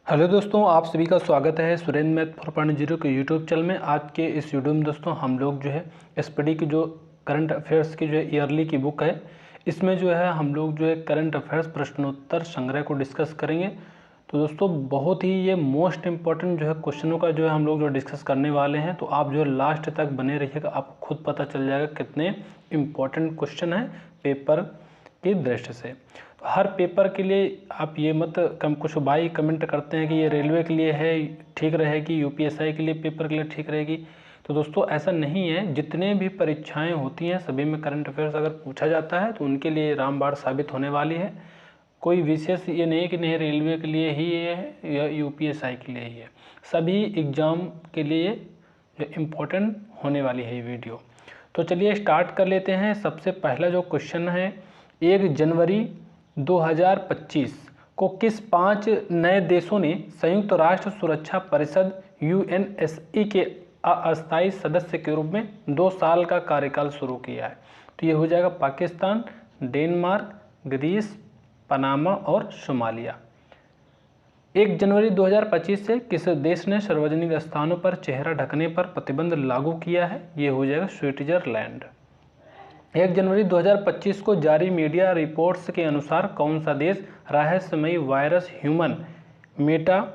Hello दोस्तों, आप सभी का स्वागत है सुरेंद्र मैथ 4.0 के यूट्यूब चैनल में। आज के इस वीडियो में दोस्तों हम लोग जो है एसपीडी की जो करंट अफेयर्स की जो है ईयरली की बुक है, इसमें जो है हम लोग जो है करंट अफेयर्स प्रश्नोत्तर संग्रह को डिस्कस करेंगे। तो दोस्तों बहुत ही ये मोस्ट इम्पॉर्टेंट जो है क्वेश्चनों का जो है हम लोग जो डिस्कस करने वाले हैं। तो आप जो है लास्ट तक बने रहिएगा, आपको खुद पता चल जाएगा कितने इम्पॉर्टेंट क्वेश्चन हैं पेपर की दृष्टि से। तो हर पेपर के लिए आप ये मत कुछ भाई कमेंट करते हैं कि ये रेलवे के लिए है ठीक रहेगी, यूपीएससी के लिए पेपर के लिए ठीक रहेगी। तो दोस्तों ऐसा नहीं है, जितने भी परीक्षाएं होती हैं सभी में करंट अफेयर्स अगर पूछा जाता है तो उनके लिए रामबाण साबित होने वाली है। कोई विशेष ये नहीं कि नहीं रेलवे के लिए ही ये है या यूपीएससी के लिए ही है, सभी एग्ज़ाम के लिए जो इम्पोर्टेंट होने वाली है ये वीडियो। तो चलिए स्टार्ट कर लेते हैं। सबसे पहला जो क्वेश्चन है, 1 जनवरी 2025 को किस 5 नए देशों ने संयुक्त राष्ट्र सुरक्षा परिषद यूएनएससी के अस्थायी सदस्य के रूप में 2 साल का कार्यकाल शुरू किया है? तो ये हो जाएगा पाकिस्तान, डेनमार्क, ग्रीस, पनामा और सोमालिया। 1 जनवरी 2025 से किस देश ने सार्वजनिक स्थानों पर चेहरा ढकने पर प्रतिबंध लागू किया है? ये हो जाएगा स्विट्जरलैंड। 1 जनवरी 2025 को जारी मीडिया रिपोर्ट्स के अनुसार कौन सा देश रहस्यमयी virus human Meta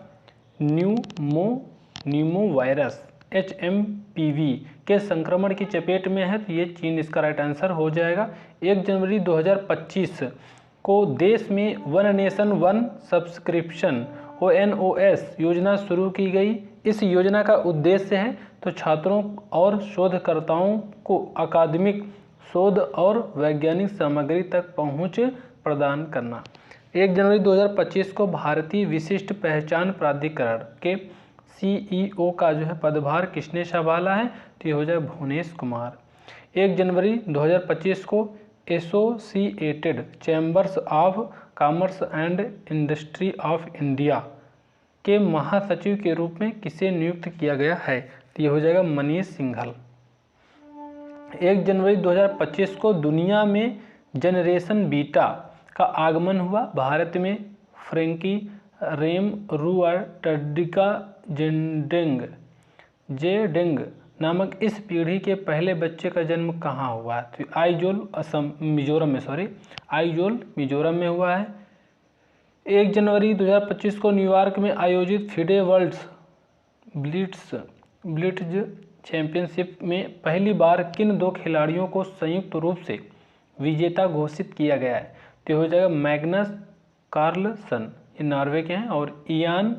Numa virus HMPV के संक्रमण की चपेट में है? तो ये चीन इसका राइट आंसर हो जाएगा। 1 जनवरी 2025 को देश में one nation one subscription ONOS योजना शुरू की गई। इस योजना का उद्देश्य है तो छात्रों और शोधकर्ताओं को अकादमिक शोध और वैज्ञानिक सामग्री तक पहुंच प्रदान करना। 1 जनवरी 2025 को भारतीय विशिष्ट पहचान प्राधिकरण के CEO का जो है पदभार किसने संभाला है? तो ये हो जाएगा भुवनेश कुमार। 1 जनवरी 2025 को associated chambers of commerce and industry of India के महासचिव के रूप में किसे नियुक्त किया गया है? तो ये हो जाएगा मनीष सिंघल। 1 जनवरी 2025 को दुनिया में जनरेशन बीटा का आगमन हुआ। भारत में फ्रेंकी रेमरुआटडिका जेडेंग नामक इस पीढ़ी के पहले बच्चे का जन्म कहाँ हुआ? तो आइजोल मिजोरम में हुआ है। 1 जनवरी 2025 को न्यूयॉर्क में आयोजित फिडे वर्ल्ड ब्लिट्ज चैंपियनशिप में पहली बार किन 2 खिलाड़ियों को संयुक्त रूप से विजेता घोषित किया गया है? तो हो जाएगा मैग्नस कार्लसन, ये नॉर्वे के हैं, और इयान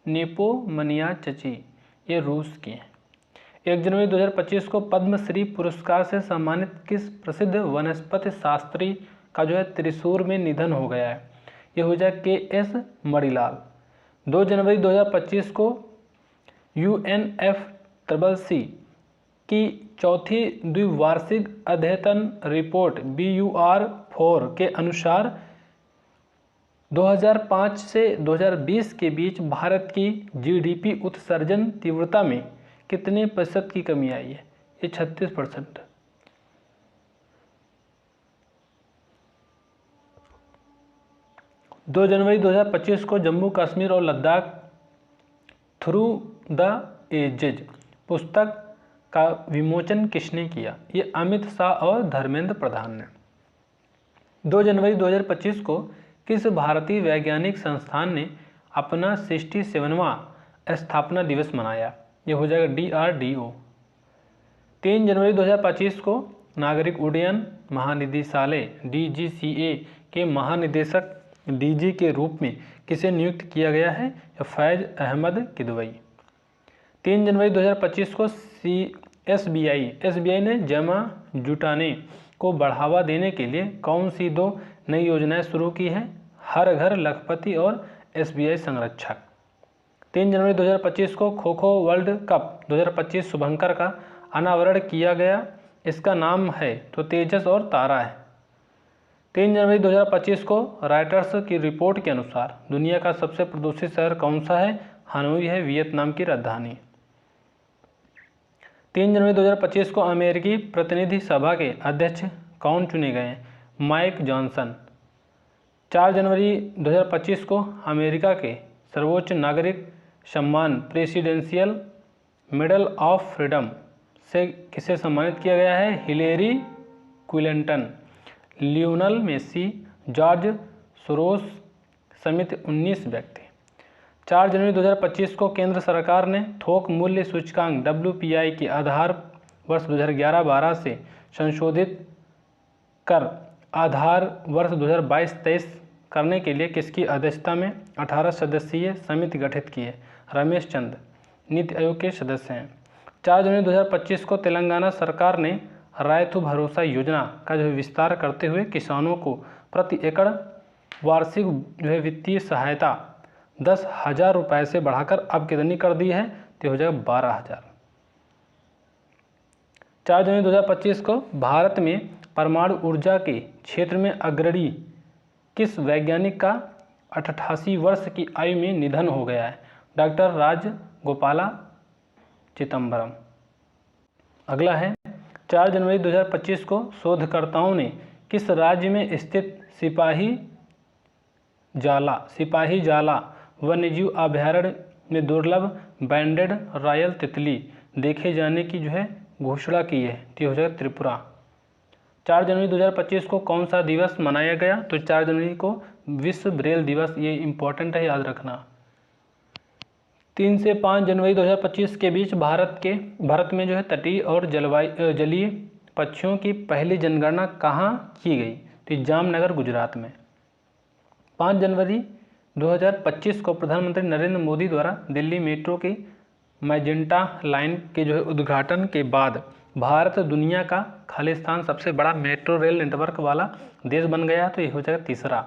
नेपोमनियाचची, ये रूस के हैं। 1 जनवरी 2025 को पद्मश्री पुरस्कार से सम्मानित किस प्रसिद्ध वनस्पति शास्त्री का जो है त्रिशूर में निधन हो गया है? ये हो जाएगा KS मणिलाल। 2 जनवरी 2025 को UNFCCC की चौथी द्विवार्षिक अद्यतन रिपोर्ट BUR-4 के अनुसार 2005 से 2020 के बीच भारत की GDP उत्सर्जन तीव्रता में कितने प्रतिशत की कमी आई है? ये 36%। 2 जनवरी 2025 को जम्मू कश्मीर और लद्दाख थ्रू द एजेज पुस्तक का विमोचन किसने किया? ये अमित शाह और धर्मेंद्र प्रधान ने। 2 जनवरी 2025 को किस भारतीय वैज्ञानिक संस्थान ने अपना 67वां स्थापना दिवस मनाया? ये हो जाएगा DRDO। 3 जनवरी 2025 को नागरिक उड्डयन महानिदेशालय DGCA के महानिदेशक DG के रूप में किसे नियुक्त किया गया है? फैज अहमद किदवई। 3 जनवरी 2025 को SBI ने जमा जुटाने को बढ़ावा देने के लिए कौन सी 2 नई योजनाएं शुरू की हैं? हर घर लखपति और SBI संरक्षक। 3 जनवरी 2025 को खो खो वर्ल्ड कप 2025 शुभंकर का अनावरण किया गया। इसका नाम है तो तेजस और तारा है। 3 जनवरी 2025 को राइटर्स की रिपोर्ट के अनुसार दुनिया का सबसे प्रदूषित शहर कौन सा है? हनोई है, वियतनाम की राजधानी। 3 जनवरी 2025 को अमेरिकी प्रतिनिधि सभा के अध्यक्ष कौन चुने गए हैं? Mike Johnson. 4 जनवरी 2025 को अमेरिका के सर्वोच्च नागरिक सम्मान प्रेसिडेंशियल मेडल ऑफ फ्रीडम से किसे सम्मानित किया गया है? Hillary Clinton, Lionel Messi, George Soros समेत 19 व्यक्ति। 4 जनवरी 2025 को केंद्र सरकार ने थोक मूल्य सूचकांक WPI के आधार वर्ष 2011-12 से संशोधित कर आधार वर्ष 2022-23 करने के लिए किसकी अध्यक्षता में 18 सदस्यीय समिति गठित की है? रमेश चंद नीति आयोग के सदस्य हैं। 4 जनवरी 2025 को तेलंगाना सरकार ने रायतु भरोसा योजना का जो विस्तार करते हुए किसानों को प्रति एकड़ वार्षिक वित्तीय सहायता 10,000 रुपये से बढ़ाकर अब कितनी कर दी है? तो हो जाएगा 12,000। 4 जनवरी 2025 को भारत में परमाणु ऊर्जा के क्षेत्र में अग्रणी किस वैज्ञानिक का 88 वर्ष की आयु में निधन हो गया है? डॉक्टर राजगोपाला चिदम्बरम। अगला है 4 जनवरी 2025 को शोधकर्ताओं ने किस राज्य में स्थित सिपाही जाला वन्यजीव अभयारण्य में दुर्लभ बैंडेड रॉयल तितली देखे जाने की घोषणा की है? तो हो जाएगा त्रिपुरा। 4 जनवरी 2025 को कौन सा दिवस मनाया गया? तो 4 जनवरी को विश्व ब्रेल दिवस, ये इम्पोर्टेंट है, याद रखना। 3 से 5 जनवरी 2025 के बीच भारत में तटीय और जलीय पक्षियों की पहली जनगणना कहाँ की गई? तो जामनगर गुजरात में। 5 जनवरी 2025 को प्रधानमंत्री नरेंद्र मोदी द्वारा दिल्ली मेट्रो की मैजेंटा लाइन के उद्घाटन के बाद भारत दुनिया का खालिस्तान सबसे बड़ा मेट्रो रेल नेटवर्क वाला देश बन गया, तो ये हो जाएगा तीसरा।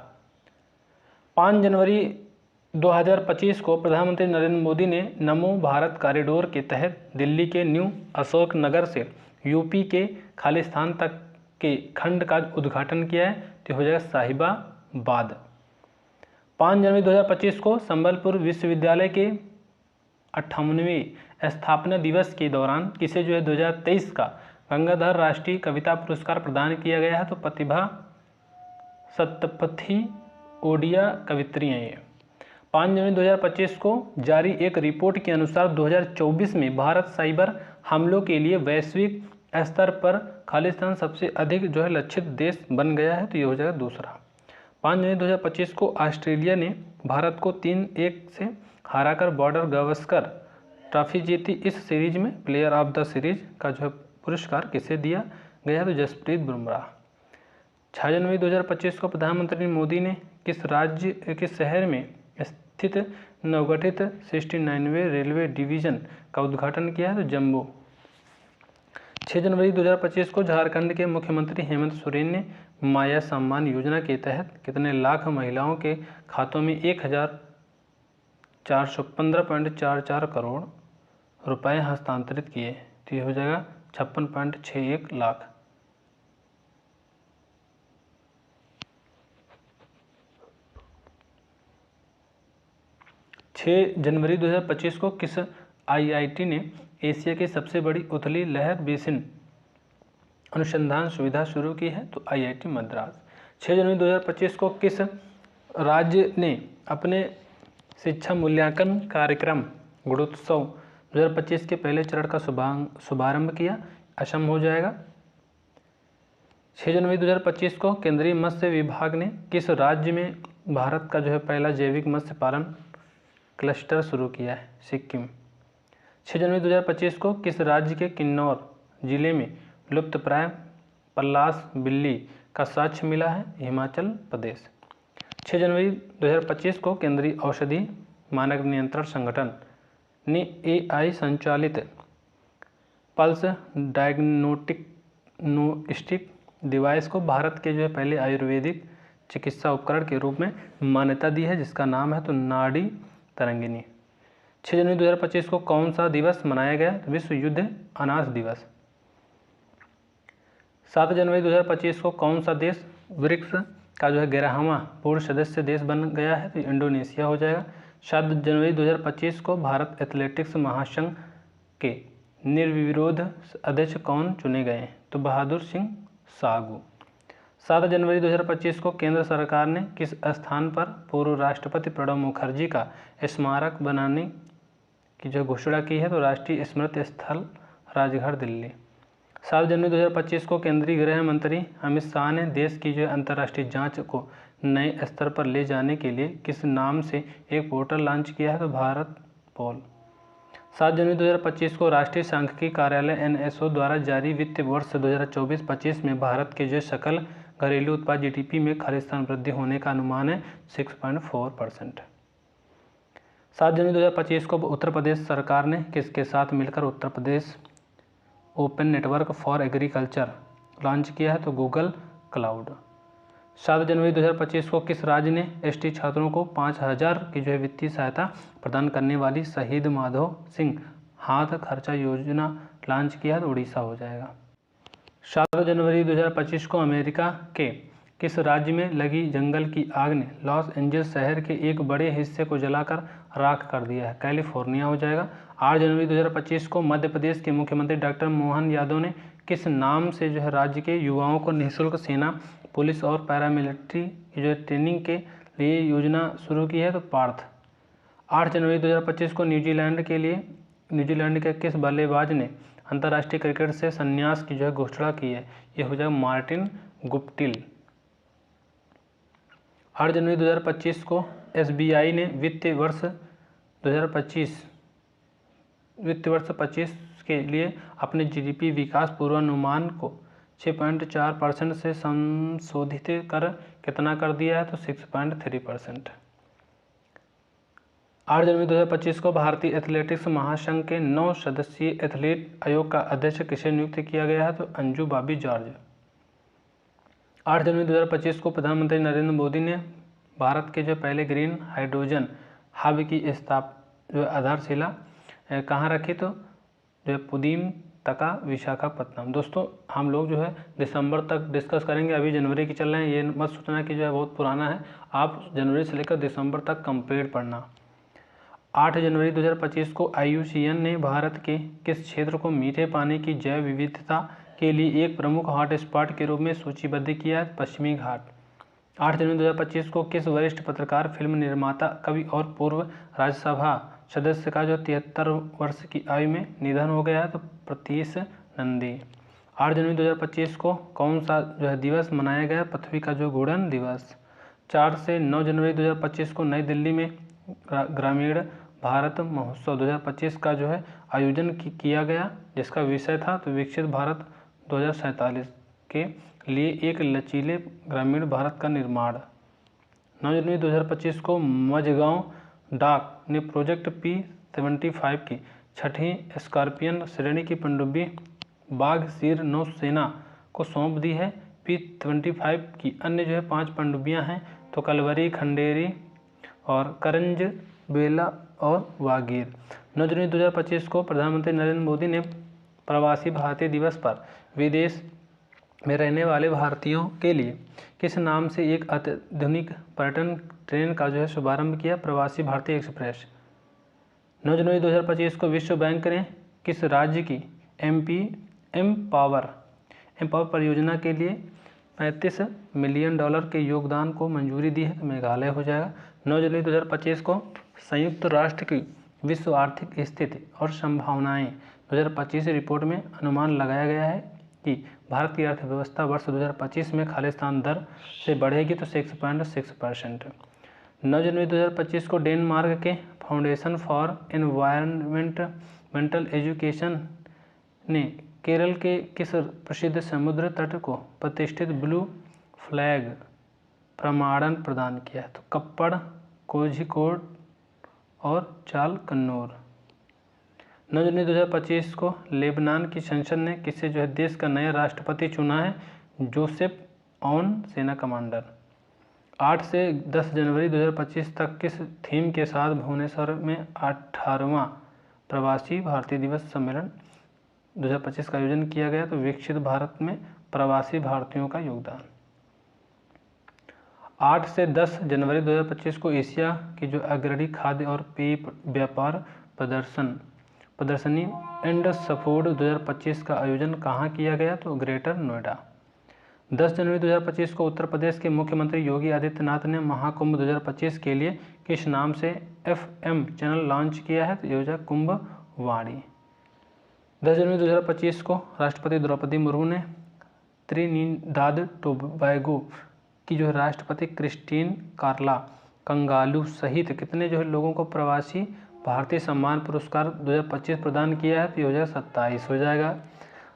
5 जनवरी 2025 को प्रधानमंत्री नरेंद्र मोदी ने नमो भारत कॉरिडोर के तहत दिल्ली के न्यू अशोक नगर से यूपी के खालिस्तान तक के खंड का उद्घाटन किया है, तो हो जाएगा साहिबाबाद। 5 जनवरी 2025 को संबलपुर विश्वविद्यालय के 58वें स्थापना दिवस के दौरान किसे 2023 का गंगाधर राष्ट्रीय कविता पुरस्कार प्रदान किया गया है? तो प्रतिभा सत्पथी ओडिया कवित्री हैं ये। 5 जनवरी 2025 को जारी एक रिपोर्ट के अनुसार 2024 में भारत साइबर हमलों के लिए वैश्विक स्तर पर खालिस्तान सबसे अधिक लक्षित देश बन गया है, तो ये हो जाएगा दूसरा। 5 जनवरी 2025 को ऑस्ट्रेलिया ने भारत को 3-1 से हराकर बॉर्डर गावस्कर ट्रॉफी जीती। इस सीरीज में प्लेयर ऑफ द सीरीज का पुरस्कार किसे दिया गया? तो जसप्रीत बुमराह। 6 जनवरी 2025 को प्रधानमंत्री मोदी ने किस शहर में स्थित नवगठित 69वें रेलवे डिवीजन का उद्घाटन किया है? तो जम्मू। 6 जनवरी 2025 को झारखंड के मुख्यमंत्री हेमंत सोरेन ने माया सम्मान योजना के तहत कितने लाख महिलाओं के खातों में 1,415.44 करोड़ रुपए हस्तांतरित किए? तो ये हो जाएगा 56.61 लाख। 6 जनवरी 2025 को किस IIT ने एशिया की सबसे बड़ी उथली लहर बेसिन अनुसंधान सुविधा शुरू की है? तो IIT मद्रास। 6 जनवरी 2025 को किस राज्य ने अपने शिक्षा मूल्यांकन कार्यक्रम गुणोत्सव 2025 के पहले चरण का शुभारंभ किया? असम हो जाएगा। 6 जनवरी 2025 को केंद्रीय मत्स्य विभाग ने किस राज्य में भारत का पहला जैविक मत्स्य पालन क्लस्टर शुरू किया है? सिक्किम। 6 जनवरी 2025 को किस राज्य के किन्नौर जिले में लुप्तप्राय पल्लास बिल्ली का साक्ष्य मिला है? हिमाचल प्रदेश। 6 जनवरी 2025 को केंद्रीय औषधि मानक नियंत्रण संगठन ने AI संचालित पल्स डायग्नोस्टिक डिवाइस को भारत के पहले आयुर्वेदिक चिकित्सा उपकरण के रूप में मान्यता दी है, जिसका नाम है तो नाड़ी तरंगिनी। 6 जनवरी 2025 को कौन सा दिवस मनाया गया? विश्व युद्ध अनाथ दिवस। 7 जनवरी 2025 को कौन सा देश ब्रिक्स का 11वां पूर्ण सदस्य देश बन गया है? तो इंडोनेशिया हो जाएगा। 7 जनवरी 2025 को भारत एथलेटिक्स महासंघ के निर्विरोध अध्यक्ष कौन चुने गए? तो बहादुर सिंह साहू। 7 जनवरी 2025 को केंद्र सरकार ने किस स्थान पर पूर्व राष्ट्रपति प्रणब मुखर्जी का स्मारक बनाने की जो घोषणा की है? तो राष्ट्रीय स्मृति स्थल राजघाट दिल्ली। 7 जनवरी 2025 को केंद्रीय गृह मंत्री अमित शाह ने देश की जो अंतर्राष्ट्रीय जांच को नए स्तर पर ले जाने के लिए किस नाम से एक पोर्टल लॉन्च किया है? तो भारत पोल। 7 जनवरी 2025 को राष्ट्रीय सांख्यिकी कार्यालय NSO द्वारा जारी वित्तीय वर्ष 2024-25 में भारत के जो सकल घरेलू उत्पाद GDP में खालिस्तान वृद्धि होने का अनुमान है 6.4%। 7 जनवरी 2025 को उत्तर प्रदेश सरकार ने किसके साथ मिलकर Uttar Pradesh open network for agriculture launch किया है? तो गूगल क्लाउड। 7 जनवरी 2025 को किस राज्य ने ST छात्रों को 5000 की जो है वित्तीय सहायता प्रदान करने वाली शहीद माधव सिंह हाथ खर्चा योजना लॉन्च किया है? तो उड़ीसा हो जाएगा। 7 जनवरी 2025 को अमेरिका के किस राज्य में लगी जंगल की आग ने लॉस एंजल्स शहर के एक बड़े हिस्से को जलाकर राख कर दिया है? कैलिफोर्निया हो जाएगा। 8 जनवरी 2025 को मध्य प्रदेश के मुख्यमंत्री डॉक्टर मोहन यादव ने किस नाम से जो है राज्य के युवाओं को निःशुल्क सेना, पुलिस और पैरामिलिट्री की जो ट्रेनिंग के लिए योजना शुरू की है? तो पार्थ। 8 जनवरी 2025 को न्यूजीलैंड के किस बल्लेबाज ने अंतर्राष्ट्रीय क्रिकेट से संन्यास की जो है घोषणा की है? ये हो जाएगा मार्टिन गुप्टिल। 8 जनवरी 2025 को SBI ने वित्तीय वर्ष 2025 के लिए अपने GDP विकास पूर्वानुमान को 6.4% से संशोधित कर कितना कर दिया है? तो 6.3%। 8 जनवरी 2025 को भारतीय एथलेटिक्स महासंघ के 9 सदस्यीय एथलीट आयोग का अध्यक्ष किसे नियुक्त किया गया है? तो अंजू बॉबी जॉर्ज। 8 जनवरी 2025 को प्रधानमंत्री नरेंद्र मोदी ने भारत के जो पहले ग्रीन हाइड्रोजन हब की जो आधारशिला कहाँ रखी? तो जो पुदीम तका विशाखापट्टनम। दोस्तों हम लोग जो है दिसंबर तक डिस्कस करेंगे, अभी जनवरी की चल रहे हैं, ये मत सोचना कि जो है बहुत पुराना है। आप जनवरी से लेकर दिसंबर तक कंप्लीट पढ़ना। 8 जनवरी 2025 को IUCN ने भारत के किस क्षेत्र को मीठे पानी की जैव विविधता के लिए एक प्रमुख हॉटस्पॉट के रूप में सूचीबद्ध किया? पश्चिमी घाट। 8 जनवरी 2025 को किस वरिष्ठ पत्रकार, फिल्म निर्माता, कवि और पूर्व राज्यसभा सदस्य का जो 73 वर्ष की आयु में निधन हो गया है? तो प्रतीश नंदी। 8 जनवरी 2025 को कौन सा जो है दिवस मनाया गया? पृथ्वी का जो गुणन दिवस। 4 से 9 जनवरी 2025 को नई दिल्ली में ग्रामीण भारत महोत्सव 2025 का जो है आयोजन किया गया, जिसका विषय था तो विकसित भारत 2047 के लिए एक लचीले ग्रामीण भारत का निर्माण। 9 जनवरी 2025 को मझगांव डाक ने प्रोजेक्ट P-75 की छठी स्कॉर्पियन श्रेणी की पनडुब्बी बाघ सिर नौसेना को सौंप दी है। P-75 की अन्य जो है 5 पनडुब्बियां हैं, तो कलवरी, खंडेरी और करंज, बेला और वागीर। 9 जनवरी 2025 को प्रधानमंत्री नरेंद्र मोदी ने प्रवासी भारतीय दिवस पर विदेश में रहने वाले भारतीयों के लिए किस नाम से एक अत्याधुनिक पर्यटन ट्रेन का जो है शुभारंभ किया? प्रवासी भारतीय एक्सप्रेस। 9 जनवरी 2025 को विश्व बैंक ने किस राज्य की एमपावर परियोजना के लिए $35 मिलियन के योगदान को मंजूरी दी है? तो मेघालय हो जाएगा। 9 जनवरी 2025 को संयुक्त राष्ट्र की विश्व आर्थिक स्थिति और संभावनाएं 2025 रिपोर्ट में अनुमान लगाया गया है कि भारत की अर्थव्यवस्था वर्ष 2025 में खालिस्तान दर से बढ़ेगी, तो 6.6%। 9 जनवरी 2025 को डेनमार्क के फाउंडेशन फॉर एनवायरमेंटल एजुकेशन ने केरल के किस प्रसिद्ध समुद्र तट को प्रतिष्ठित ब्लू फ्लैग प्रमाणन प्रदान किया? तो कप्पड़, कोझिकोड और चाल कन्नौर। 9 जनवरी 2025 को लेबनान की संसद ने किसे जो है देश का नया राष्ट्रपति चुना है? जोसेफ ऑन, सेना कमांडर। 8 से 10 जनवरी 2025 तक किस थीम के साथ भुवनेश्वर में 18वां प्रवासी भारतीय दिवस सम्मेलन 2025 का आयोजन किया गया? तो विकसित भारत में प्रवासी भारतीयों का योगदान। 8 से 10 जनवरी 2025 को एशिया की जो अग्रणी खाद्य और पेय व्यापार प्रदर्शनी एंड सफूड 2025 का आयोजन कहाँ किया गया? तो ग्रेटर नोएडा। 10 जनवरी 2025 को उत्तर प्रदेश के मुख्यमंत्री योगी आदित्यनाथ ने महाकुंभ 2025 के लिए किस नाम से FM चैनल लॉन्च किया है? तो ये हो जाएगा कुंभ वाणी। 10 जनवरी 2025 को राष्ट्रपति द्रौपदी मुर्मू ने त्रिनिदाद टोबैगो की जो है राष्ट्रपति क्रिस्टीन कार्ला कंगालू सहित कितने जो है लोगों को प्रवासी भारतीय सम्मान पुरस्कार 2025 प्रदान किया है? तो ये हो जाएगा 27 हो जाएगा।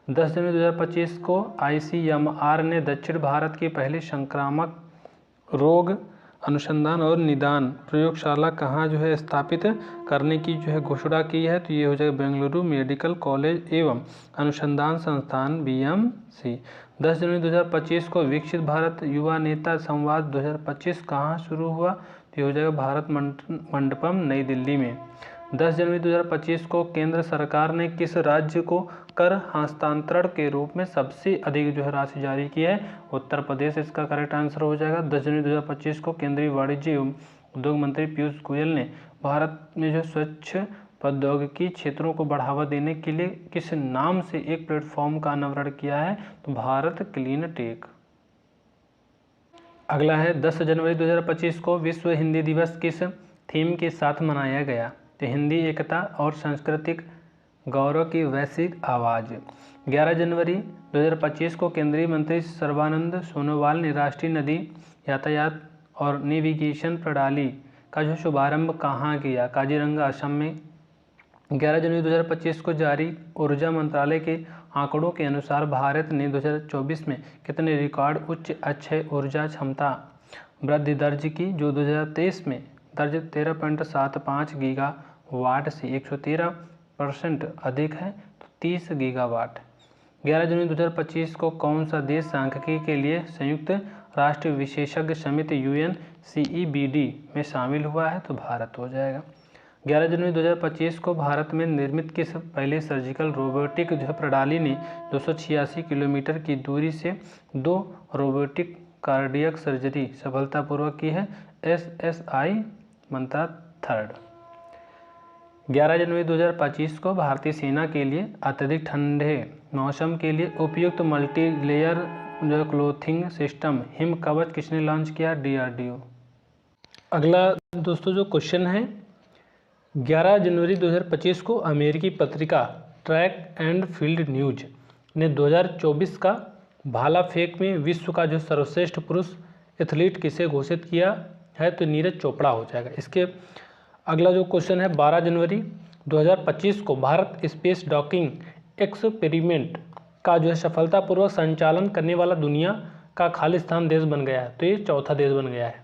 10 जनवरी 2025 को ICMR ने दक्षिण भारत की पहली संक्रामक रोग अनुसंधान और निदान प्रयोगशाला कहाँ जो है स्थापित करने की जो है घोषणा की है? तो ये हो जाएगा बेंगलुरु मेडिकल कॉलेज एवं अनुसंधान संस्थान BMC। 10 जनवरी 2025 को विकसित भारत युवा नेता संवाद 2025 कहाँ शुरू हुआ? तो ये हो जाएगा भारत मंडपम नई दिल्ली में। 10 जनवरी 2025 को केंद्र सरकार ने किस राज्य को कर हस्तांतरण के रूप में सबसे अधिक जो है राशि जारी की है? उत्तर प्रदेश इसका करेक्ट आंसर हो जाएगा। 10 जनवरी 2025 को केंद्रीय वाणिज्य एवं उद्योग मंत्री पीयूष गोयल ने भारत में जो स्वच्छ प्रौद्योगिकी क्षेत्रों को बढ़ावा देने के लिए किस नाम से एक प्लेटफॉर्म का अनावरण किया है? तो भारत क्लीन टेक। अगला है 10 जनवरी 2025 को विश्व हिंदी दिवस किस थीम के साथ मनाया गया? तो हिंदी एकता और सांस्कृतिक गौरव की वैश्विक आवाज़। 11 जनवरी 2025 को केंद्रीय मंत्री सर्बानंद सोनोवाल ने राष्ट्रीय नदी यातायात और नेविगेशन प्रणाली का जो शुभारंभ कहाँ किया? काजीरंगा असम में। 11 जनवरी 2025 को जारी ऊर्जा मंत्रालय के आंकड़ों के अनुसार भारत ने 2024 में कितने रिकॉर्ड उच्च अक्षय ऊर्जा क्षमता वृद्धि दर्ज की? जो 2023 में दर्ज 13.75 गीगावाट से 113% अधिक है, तो 30 गीगावाट। 11 जनवरी 2025 को कौन सा देश सांख्यिकी के लिए संयुक्त राष्ट्र विशेषज्ञ समिति UNCEBD में शामिल हुआ है? तो भारत हो जाएगा। 11 जनवरी 2025 को भारत में निर्मित किस पहले सर्जिकल रोबोटिक जो प्रणाली ने 286 किलोमीटर की दूरी से 2 रोबोटिक कार्डियक सर्जरी सफलतापूर्वक की है? SSI मंत्रा थर्ड। 11 जनवरी 2025 को भारतीय सेना के लिए अत्यधिक ठंडे मौसम के लिए उपयुक्त मल्टी लेयर जो क्लोथिंग सिस्टम हिम कवच किसने लॉन्च किया? DRDO। अगला दोस्तों जो क्वेश्चन है, 11 जनवरी 2025 को अमेरिकी पत्रिका ट्रैक एंड फील्ड न्यूज ने 2024 का भाला फेंक में विश्व का जो सर्वश्रेष्ठ पुरुष एथलीट किसे घोषित किया है? तो नीरज चोपड़ा हो जाएगा। इसके अगला जो क्वेश्चन है, 12 जनवरी 2025 को भारत स्पेस डॉकिंग एक्सपेरिमेंट का जो है सफलतापूर्वक संचालन करने वाला दुनिया का खालिस्तान देश बन गया है। तो ये चौथा देश बन गया है।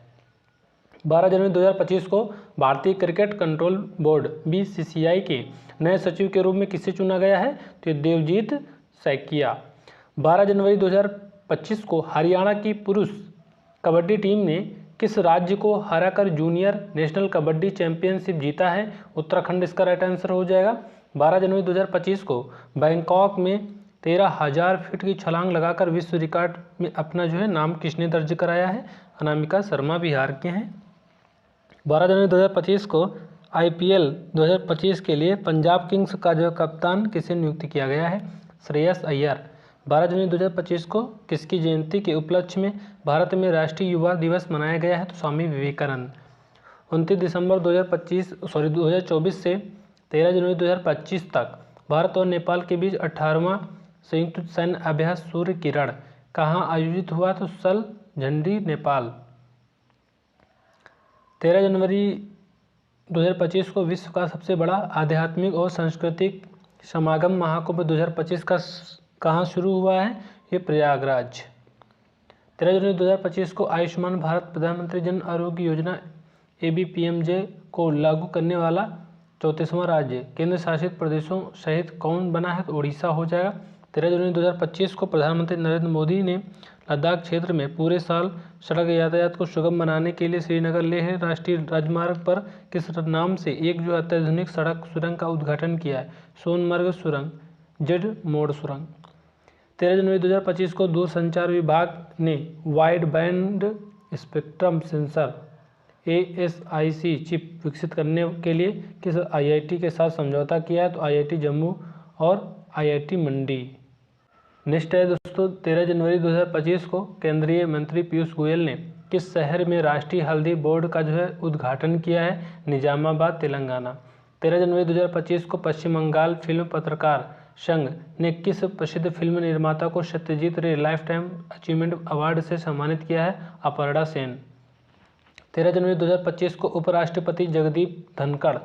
12 जनवरी 2025 को भारतीय क्रिकेट कंट्रोल बोर्ड BCCI के नए सचिव के रूप में किसे चुना गया है? तो देवजीत सैकिया। 12 जनवरी 2025 को हरियाणा की पुरुष कबड्डी टीम ने किस राज्य को हराकर जूनियर नेशनल कबड्डी चैंपियनशिप जीता है? उत्तराखंड इसका राइट आंसर हो जाएगा। 12 जनवरी 2025 को बैंकॉक में 13,000 फीट की छलांग लगाकर विश्व रिकॉर्ड में अपना जो है नाम किसने दर्ज कराया है? अनामिका शर्मा बिहार के हैं। 12 जनवरी 2025 को IPL 2025 के लिए पंजाब किंग्स का जो कप्तान किसे नियुक्त किया गया है? श्रेयस अय्यर। 12 जनवरी 2025 को किसकी जयंती के उपलक्ष्य में भारत में राष्ट्रीय युवा दिवस मनाया गया है? तो स्वामी विवेकानंद। 29 दिसंबर 2024 से 13 जनवरी 2025 तक भारत और नेपाल के बीच 18वां संयुक्त सैन्य अभ्यास सूर्य किरण कहाँ आयोजित हुआ? तो सल झंडी नेपाल। 13 जनवरी 2025 को विश्व का सबसे बड़ा आध्यात्मिक और सांस्कृतिक समागम महाकुंभ 2025 का कहाँ शुरू हुआ है? ये प्रयागराज। 13 जनवरी 2025 को आयुष्मान भारत प्रधानमंत्री जन आरोग्य योजना ABPMJ को लागू करने वाला 34वां राज्य केंद्र शासित प्रदेशों सहित कौन बना है? तो उड़ीसा हो जाएगा। 13 जनवरी 2025 को प्रधानमंत्री नरेंद्र मोदी ने लद्दाख क्षेत्र में पूरे साल सड़क यातायात को सुगम बनाने के लिए श्रीनगर लेह राष्ट्रीय राजमार्ग पर किस नाम से एक जो अत्याधुनिक सड़क सुरंग का उद्घाटन किया है? सोनमर्ग सुरंग, जेड मोड़ सुरंग। 13 जनवरी 2025 को दूरसंचार विभाग ने wide band spectrum sensor ASIC chip विकसित करने के लिए किस IIT के साथ समझौता किया है? तो IIT जम्मू और IIT मंडी। नेक्स्ट है दोस्तों 13 जनवरी 2025 को केंद्रीय मंत्री पीयूष गोयल ने किस शहर में राष्ट्रीय हल्दी बोर्ड का जो है उद्घाटन किया है? निजामाबाद, तेलंगाना। 13 जनवरी 2025 को पश्चिम बंगाल फिल्म पत्रकार संघ ने किस प्रसिद्ध फिल्म निर्माता को सत्यजीत रे लाइफ टाइम अचीवमेंट अवार्ड से सम्मानित किया है? अपर्णा सेन। 13 जनवरी 2025 को उपराष्ट्रपति जगदीप धनखड़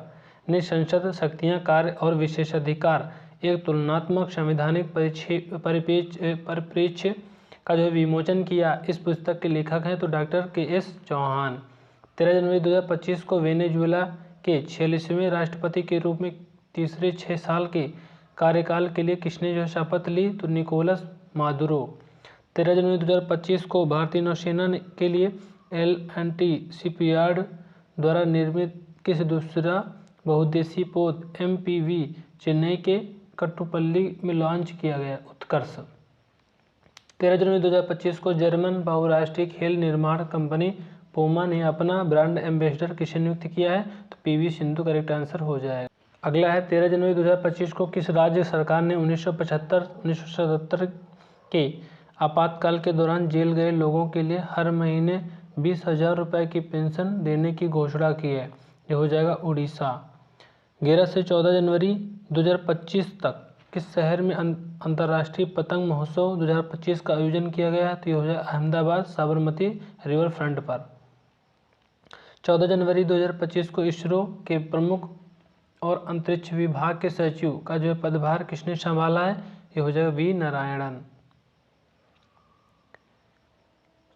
ने संसद शक्तियां, कार्य और विशेषाधिकार एक तुलनात्मक संवैधानिक परिप्रेक्ष्य का जो विमोचन किया। इस पुस्तक के लेखक हैं तो डॉक्टर के.एस. चौहान। 13 जनवरी 2025 को वेनेजुएला के 46वें राष्ट्रपति के रूप में तीसरे 6 साल के कार्यकाल के लिए किसने जो शपथ ली? तो निकोलस मादुरो। 13 जनवरी 2025 को भारतीय नौसेना के लिए L&T शिपयार्ड द्वारा निर्मित किस दूसरा बहुउद्देशीय पोत MPV चेन्नई के कट्टुपल्ली में लॉन्च किया गया? उत्कर्ष। 13 जनवरी 2025 को जर्मन बहुराष्ट्रीय खेल निर्माण कंपनी पोमा ने अपना ब्रांड एम्बेसडर किसे नियुक्त किया है? तो PV सिंधु करेक्ट आंसर हो जाएगा। अगला है 13 जनवरी 2025 को किस राज्य सरकार ने 1975-1977 के आपातकाल के दौरान जेल गए लोगों के लिए हर महीने 20,000 रुपये की पेंशन देने की घोषणा की है? ये हो जाएगा उड़ीसा। 11 से 14 जनवरी 2025 तक किस शहर में अंतर्राष्ट्रीय पतंग महोत्सव 2025 का आयोजन किया गया है? तो ये हो जाएगा अहमदाबाद साबरमती रिवर फ्रंट पर। 14 जनवरी 2025 को इसरो के प्रमुख और अंतरिक्ष विभाग के सचिव का जो है पदभार किसने संभाला है? ये हो जाएगा V. नारायणन।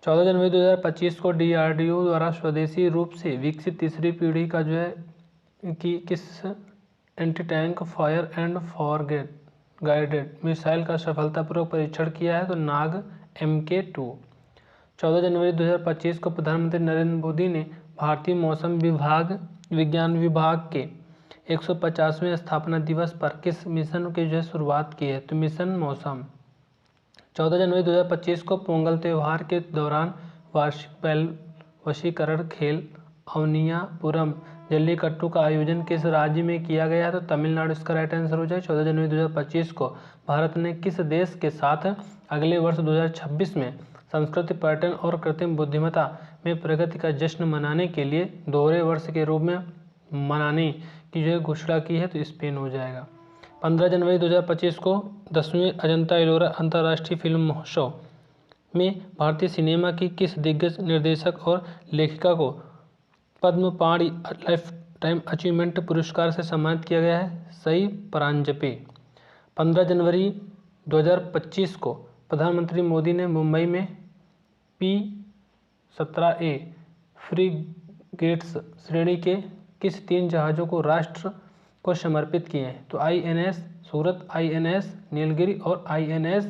14 जनवरी 2025 को DRDO द्वारा स्वदेशी रूप से विकसित तीसरी पीढ़ी का जो है कि किस anti tank fire and forget guided missile का सफलतापूर्वक परीक्षण किया है? तो नाग MK2। 14 जनवरी 2025 को प्रधानमंत्री नरेंद्र मोदी ने भारतीय मौसम विज्ञान विभाग के 150वें स्थापना दिवस पर किस मिशन की जो है शुरुआत की है? तो मिशन मौसम। 14 जनवरी 2025 को पोंगल त्यौहार के दौरान वार्षिक बैल वशीकरण खेल अवनियापुरम जल्लीकट्टू का आयोजन किस राज्य में किया गया है? तो तमिलनाडु इसका राइट आंसर हो जाए। 14 जनवरी 2025 को भारत ने किस देश के साथ अगले वर्ष 2026 में संस्कृति, पर्यटन और कृत्रिम बुद्धिमत्ता में प्रगति का जश्न मनाने के लिए दोहरे वर्ष के रूप में मनाने की जो है घोषणा की है? तो स्पेन हो जाएगा। 15 जनवरी 2025 को 10वें अजंता एलोरा अंतर्राष्ट्रीय फिल्म महोत्सव में भारतीय सिनेमा की किस दिग्गज निर्देशक और लेखिका को पद्म पाणि लाइफ टाइम अचीवमेंट पुरस्कार से सम्मानित किया गया है? सई परांजपे। 15 जनवरी 2025 को प्रधानमंत्री मोदी ने मुंबई में P-17A फ्रीगेट्स श्रेणी के किस 3 जहाज़ों को राष्ट्र को समर्पित किए हैं? तो INS सूरत, INS नीलगिरी और INS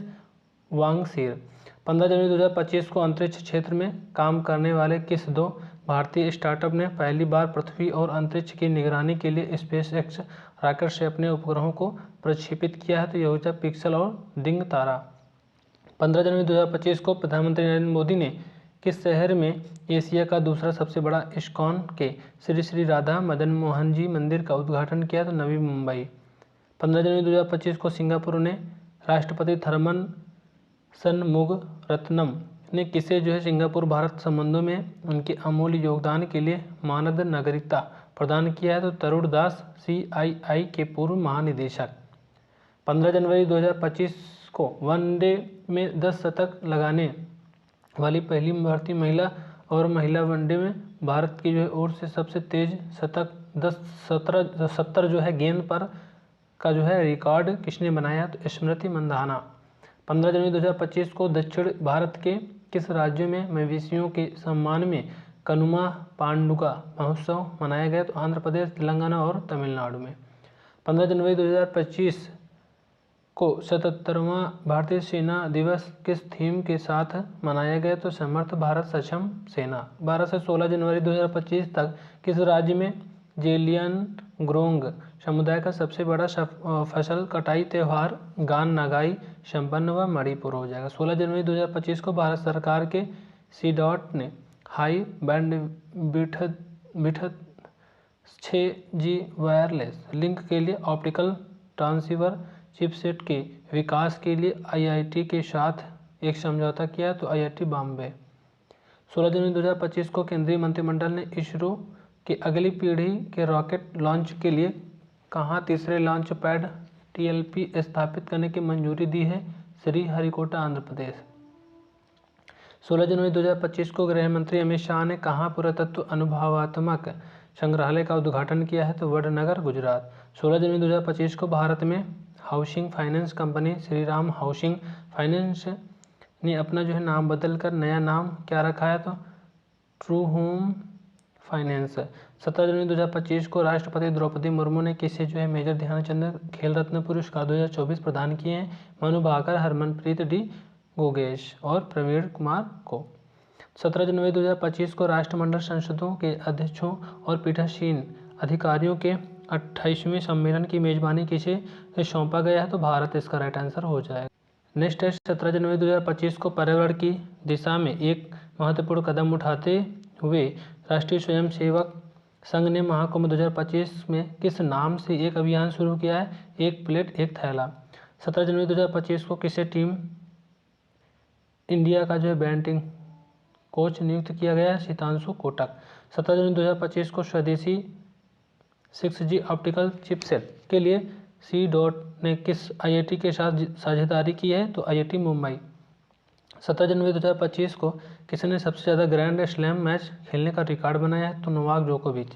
वांगसीर। 15 जनवरी 2025 को अंतरिक्ष क्षेत्र में काम करने वाले किस 2 भारतीय स्टार्टअप ने पहली बार पृथ्वी और अंतरिक्ष की निगरानी के लिए SpaceX रॉकेट से अपने उपग्रहों को प्रक्षेपित किया है? तो यह हो जाए पिक्सल और दिंग तारा। 15 जनवरी 2025 को प्रधानमंत्री नरेंद्र मोदी ने किस शहर में एशिया का दूसरा सबसे बड़ा इस्कॉन के श्री श्री राधा मदन मोहन जी मंदिर का उद्घाटन किया? तो नवी मुंबई। 15 जनवरी 2025 को सिंगापुर ने राष्ट्रपति थरमन शनमुगरत्नम ने किसे जो है सिंगापुर भारत संबंधों में उनके अमूल्य योगदान के लिए मानद नागरिकता प्रदान किया है? तो तरुण दास CII के पूर्व महानिदेशक। 15 जनवरी 2025 को वनडे में 10 शतक लगाने वाली पहली भारतीय महिला और महिला वनडे में भारत की जो है ओर से सबसे तेज शतक 70 जो है गेंद पर का जो है रिकॉर्ड किसने बनाया? तो स्मृति मंधाना। 15 जनवरी 2025 को दक्षिण भारत के किस राज्यों में मवेशियों के सम्मान में कनुमा पांडुगा महोत्सव मनाया गया? तो आंध्र प्रदेश, तेलंगाना और तमिलनाडु में। 15 जनवरी 2025 को 77वां भारतीय सेना दिवस किस थीम के साथ मनाया गया? तो समर्थ भारत सक्षम सेना। 12 से 16 जनवरी 2025 तक किस राज्य में जेलियनग्रोंग समुदाय का सबसे बड़ा फसल कटाई त्यौहार गान नागाई संपन्न हुआ? मणिपुर हो जाएगा। 16 जनवरी 2025 को भारत सरकार के CDOT ने high bandwidth 6G wireless link के लिए ऑप्टिकल ट्रांसीवर चिपसेट के विकास के लिए IIT के साथ एक समझौता किया, तो IIT बॉम्बे। 16 जनवरी 2025 को केंद्रीय मंत्रिमंडल ने इसरो की अगली पीढ़ी के रॉकेट लॉन्च के लिए कहाँ तीसरे लॉन्च पैड TLP स्थापित करने की मंजूरी दी है? श्रीहरिकोटा, आंध्र प्रदेश। 16 जनवरी 2025 को गृह मंत्री अमित शाह ने कहाँ पुरातत्व अनुभवात्मक संग्रहालय का उद्घाटन किया है? तो वडनगर, गुजरात। 16 जनवरी 2025 को भारत में housing finance company Shriram housing finance ने अपना जो है नाम बदल कर नया नाम क्या रखा है? तो ट्रू होम फाइनेंस। 17 जनवरी 2025 को राष्ट्रपति द्रौपदी मुर्मू ने किसे जो है मेजर ध्यानचंद खेल रत्न पुरस्कार 2024 प्रदान किए हैं? मनु भाकर, हरमनप्रीत डी गोगेश और प्रवीण कुमार को। 17 जनवरी 2025 को राष्ट्रमंडल संसदों के अध्यक्षों और पीठासीन अधिकारियों के 28वें सम्मेलन की मेजबानी किसे सौंपा गया है? तो भारत इसका राइट आंसर हो जाएगा। नेक्स्ट है 17 जनवरी 2025 को पर्यावरण की दिशा में एक महत्वपूर्ण कदम उठाते हुए राष्ट्रीय स्वयंसेवक संघ ने महाकुंभ 2025 में किस नाम से एक अभियान शुरू किया है? एक प्लेट एक थैला। 17 जनवरी 2025 को किसे टीम इंडिया का जो है बैटिंग कोच नियुक्त किया गया है? शीतांशु कोटक। 17 जनवरी 2025 को स्वदेशी 6G ऑप्टिकल चिपसेट के लिए C ने किस IIT के साथ साझेदारी की है? तो IIT मुंबई। 17 जनवरी 2025 को किसने सबसे ज़्यादा ग्रैंड स्लैम मैच खेलने का रिकॉर्ड बनाया है? तो नोवाक जोकोविच।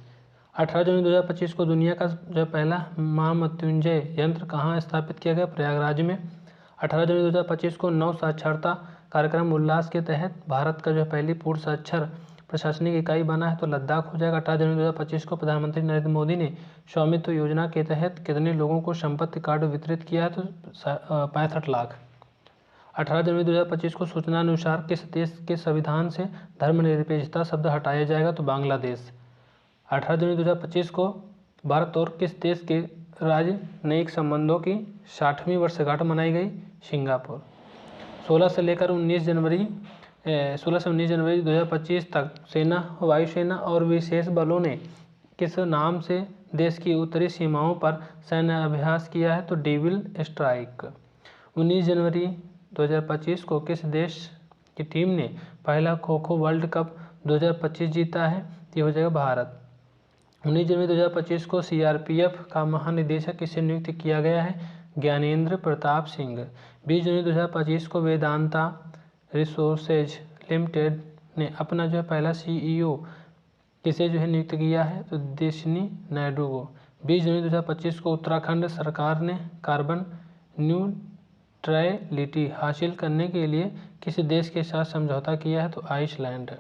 18 जनवरी 2025 को दुनिया का जो पहला महामृत्युंजय यंत्र कहाँ स्थापित किया गया? प्रयागराज में। 18 जनवरी 2025 को नव साक्षरता कार्यक्रम उल्लास के तहत भारत का जो पहली पूर्ण साक्षर प्रशासनिक इकाई बना है? तो लद्दाख हो जाएगा। 18 जनवरी 2025 को प्रधानमंत्री नरेंद्र मोदी ने स्वामित्व योजना के तहत कितने लोगों को संपत्ति कार्ड वितरित किया है? तो 65 लाख। 18 जनवरी 2025 को सूचना अनुसार किस देश के संविधान से धर्मनिरपेक्षता शब्द हटाया जाएगा? तो बांग्लादेश। 18 जनवरी 2025 को भारत और किस देश के राजनयिक संबंधों की 60वीं वर्षगांठ मनाई गई? सिंगापुर। 16 से 19 जनवरी 2025 तक सेना, वायुसेना और विशेष बलों ने किस नाम से देश की उत्तरी सीमाओं पर सैन्य अभ्यास किया है? तो डेविल स्ट्राइक। 19 जनवरी 2025 को किस देश की टीम ने पहला खो खो वर्ल्ड कप 2025 जीता है? ये हो जाएगा भारत। 19 जनवरी 2025 को CRPF का महानिदेशक किसे नियुक्त किया गया है? ज्ञानेंद्र प्रताप सिंह। 20 जनवरी 2025 को वेदांता रिसोर्सेज लिमिटेड ने अपना जो है पहला CEO किसे जो है नियुक्त किया है? तो देशनी नायडू को। 20 जनवरी 2025 को उत्तराखंड सरकार ने कार्बन न्यूट्रलिटी हासिल करने के लिए किस देश के साथ समझौता किया है? तो आइसलैंड।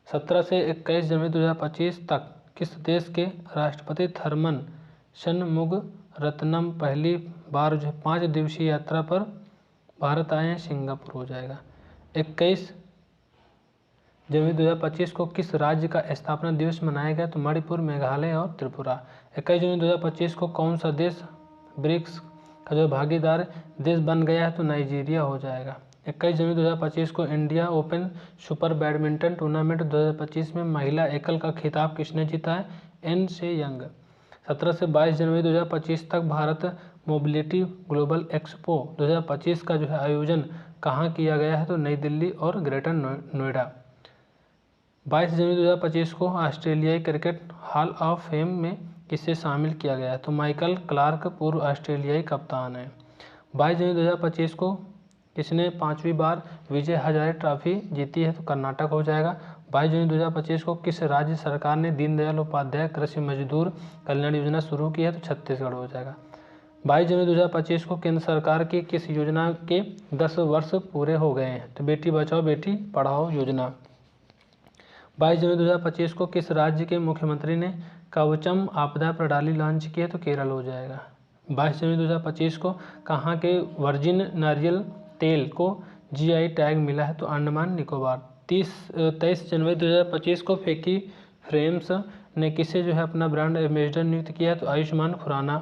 17 से 21 जनवरी 2025 तक किस देश के राष्ट्रपति थरमन शनमुगरत्नम पहली बार जो 5 दिवसीय यात्रा पर भारत आए हैं? सिंगापुर हो जाएगा। 21 जनवरी 2025 को किस राज्य का स्थापना दिवस मनाया गया? तो मणिपुर, मेघालय और त्रिपुरा। 21 जनवरी 2025 को कौन सा देश ब्रिक्स का जो भागीदार देश बन गया है? तो नाइजीरिया हो जाएगा। 21 जनवरी 2025 को India open super badminton tournament 2025 में महिला एकल का खिताब किसने जीता है? एन से यंग। 17 से 22 जनवरी 2025 तक भारत मोबिलिटी ग्लोबल एक्सपो 2025 का जो है आयोजन कहाँ किया गया है? तो नई दिल्ली और ग्रेटर नोएडा। 22 जनवरी 2025 को ऑस्ट्रेलियाई क्रिकेट हॉल ऑफ फेम में किसे शामिल किया गया है? तो माइकल क्लार्क पूर्व ऑस्ट्रेलियाई कप्तान है। 22 जनवरी 2025 को किसने 5वीं बार विजय हजारे ट्रॉफी जीती है? तो कर्नाटक हो जाएगा। 22 जनवरी 2025 को किस राज्य सरकार ने दीनदयाल उपाध्याय कृषि मजदूर कल्याण योजना शुरू की है? तो छत्तीसगढ़ हो जाएगा। 22 जनवरी 2025 को केंद्र सरकार की किस योजना के 10 वर्ष पूरे हो गए हैं? तो बेटी बचाओ बेटी पढ़ाओ योजना। 22 जनवरी 2025 को किस राज्य के मुख्यमंत्री ने कवचम आपदा प्रणाली लॉन्च की है? तो केरल हो जाएगा। 22 जनवरी 2025 को कहाँ के वर्जिन नारियल तेल को GI टैग मिला है? तो अंडमान निकोबार। 23 जनवरी 2025 को फेकी फ्रेम्स ने किसे जो है अपना ब्रांड एम्बेसडर नियुक्त किया है? तो आयुष्मान खुराना।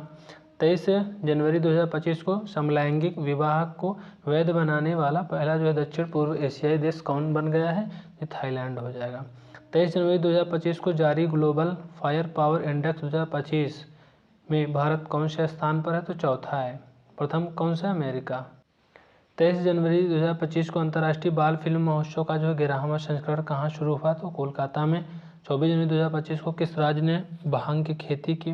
23 जनवरी 2025 को समलैंगिक विवाह को वैध बनाने वाला पहला जो है दक्षिण पूर्व एशियाई देश कौन बन गया है? ये थाईलैंड हो जाएगा। 23 जनवरी 2025 को जारी ग्लोबल फायर पावर इंडेक्स 2025 में भारत कौन से स्थान पर है? तो चौथा है। प्रथम कौन सा? अमेरिका। 23 जनवरी 2025 को अंतर्राष्ट्रीय बाल फिल्म महोत्सव का जो है 11वां संस्करण कहाँ शुरू हुआ? तो कोलकाता में। 24 जनवरी 2025 को किस राज्य ने भांग की खेती की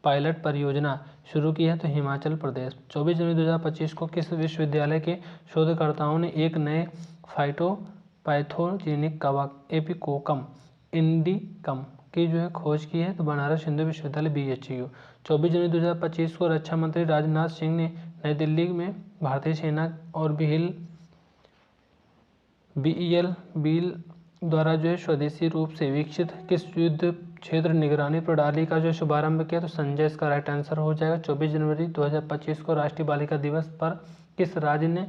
पायलट परियोजना शुरू की है? तो हिमाचल प्रदेश। 24 जनवरी 2025 को किस विश्वविद्यालय के शोधकर्ताओं ने एक नए फाइटोपैथोजेनिक कवक एपिकोकम इंडिकम की जो है खोज की है? तो बनारस हिंदू विश्वविद्यालय BHU। 24 जनवरी 2025 को रक्षा मंत्री राजनाथ सिंह ने नई दिल्ली में भारतीय सेना और BEL द्वारा जो है स्वदेशी रूप से विकसित किस युद्ध क्षेत्र निगरानी प्रणाली का जो शुभारंभ किया? तो संजय इसका राइट आंसर हो जाएगा। 24 जनवरी 2025 को राष्ट्रीय बालिका दिवस पर किस राज्य ने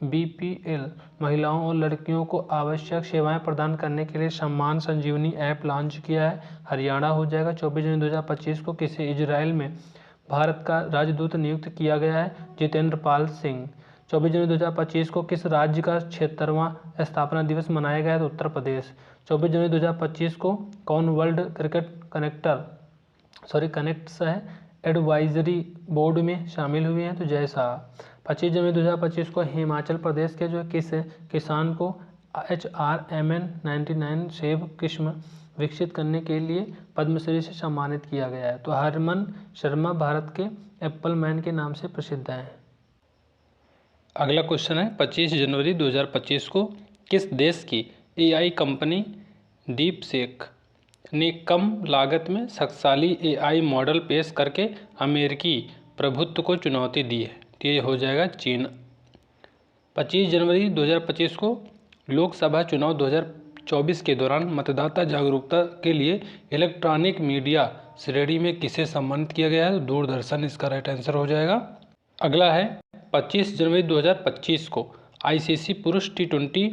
BPL महिलाओं और लड़कियों को आवश्यक सेवाएं प्रदान करने के लिए सम्मान संजीवनी ऐप लॉन्च किया है? हरियाणा हो जाएगा। 24 जनवरी 2025 को किसे इजराइल में भारत का राजदूत नियुक्त किया गया है? जितेंद्र पाल सिंह। 24 जनवरी 2025 को किस राज्य का 76वां स्थापना दिवस मनाया गया है? तो उत्तर प्रदेश। 24 जनवरी 2025 को कौन वर्ल्ड क्रिकेट कनेक्ट्स है एडवाइजरी बोर्ड में शामिल हुए हैं? तो जय शाह। 25 जनवरी 2025 को हिमाचल प्रदेश के जो किस किसान को HRMN 99 सेब किस्म विकसित करने के लिए पद्मश्री से सम्मानित किया गया है? तो हरमन शर्मा भारत के एप्पल मैन के नाम से प्रसिद्ध हैं। अगला क्वेश्चन है 25 जनवरी 2025 को किस देश की AI कंपनी डीपसीक ने कम लागत में शक्तिशाली AI मॉडल पेश करके अमेरिकी प्रभुत्व को चुनौती दी है? तो ये हो जाएगा चीन। 25 जनवरी 2025 को लोकसभा चुनाव 2024 के दौरान मतदाता जागरूकता के लिए इलेक्ट्रॉनिक मीडिया श्रेणी में किसे सम्मानित किया गया है? दूरदर्शन इसका राइट आंसर हो जाएगा। अगला है 25 जनवरी 2025 को ICC पुरुष T20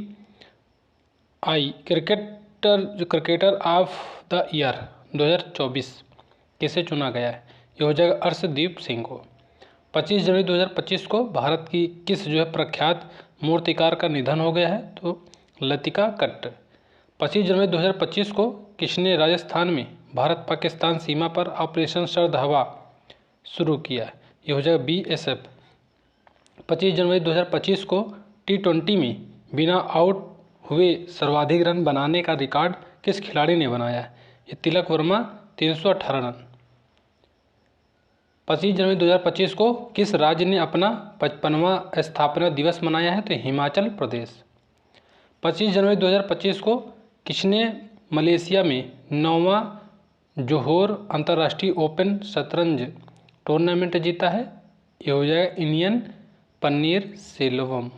cricketer of the year 2024 किसे चुना गया है? ये हो जाएगा अर्शदीप सिंह को। 25 जनवरी 2025 को भारत की किस जो है प्रख्यात मूर्तिकार का निधन हो गया है? तो लतिका कट्ट। 25 जनवरी 2025 को किसने राजस्थान में भारत पाकिस्तान सीमा पर ऑपरेशन शरद हवा शुरू किया है? ये हो जाएगा BSF। 25 जनवरी 2025 को T20 में बिना आउट हुए सर्वाधिक रन बनाने का रिकॉर्ड किस खिलाड़ी ने बनाया है? ये तिलक वर्मा 318 रन। 25 जनवरी 2025 को किस राज्य ने अपना 55वां स्थापना दिवस मनाया है? तो हिमाचल प्रदेश। 25 जनवरी 2025 को किसने मलेशिया में 9वां जोहोर अंतर्राष्ट्रीय ओपन शतरंज टूर्नामेंट जीता है? ये हो जाएगा इंडियन पन्नीर सेल्वम।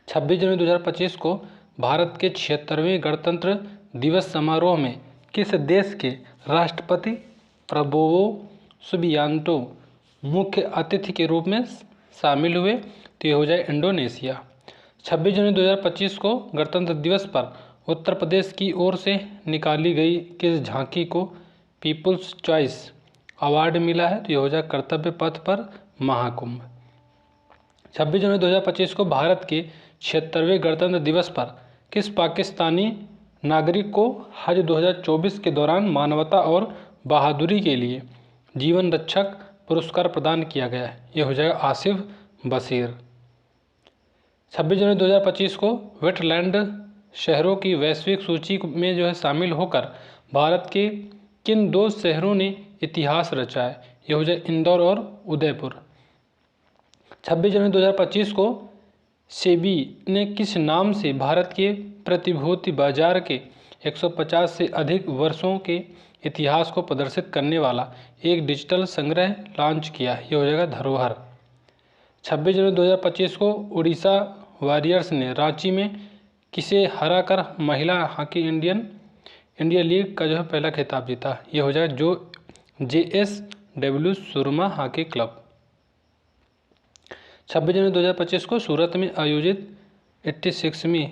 26 जनवरी 2025 को भारत के 76वें गणतंत्र दिवस समारोह में किस देश के राष्ट्रपति प्रबोवो सुबियांतो मुख्य अतिथि के रूप में शामिल हुए? तो ये हो जाए इंडोनेशिया। 26 जनवरी 2025 को गणतंत्र दिवस पर उत्तर प्रदेश की ओर से निकाली गई किस झांकी को पीपुल्स चॉइस अवार्ड मिला है? तो ये हो जाए कर्तव्य पथ पर महाकुंभ। 26 जनवरी 2025 को भारत के 76वें गणतंत्र दिवस पर किस पाकिस्तानी नागरिक को हज 2024 के दौरान मानवता और बहादुरी के लिए जीवन रक्षक पुरस्कार प्रदान किया गया है? ये हो जाएगा आसिफ बशीर। 26 जनवरी 2025 को वेटलैंड शहरों की वैश्विक सूची में जो है शामिल होकर भारत के किन दो शहरों ने इतिहास रचा है? ये हो जाए इंदौर और उदयपुर। 26 जनवरी 2025 को सेबी ने किस नाम से भारत के प्रतिभूति बाजार के 150 से अधिक वर्षों के इतिहास को प्रदर्शित करने वाला एक डिजिटल संग्रह लॉन्च किया? ये हो जाएगा धरोहर। 26 जनवरी 2025 को उड़ीसा वॉरियर्स ने रांची में किसे हराकर महिला हॉकी इंडिया लीग का जो है पहला खिताब जीता? ये हो जाएगा जो JSW सुरमा हॉकी क्लब। 26 जनवरी 2025 को सूरत में आयोजित 86वीं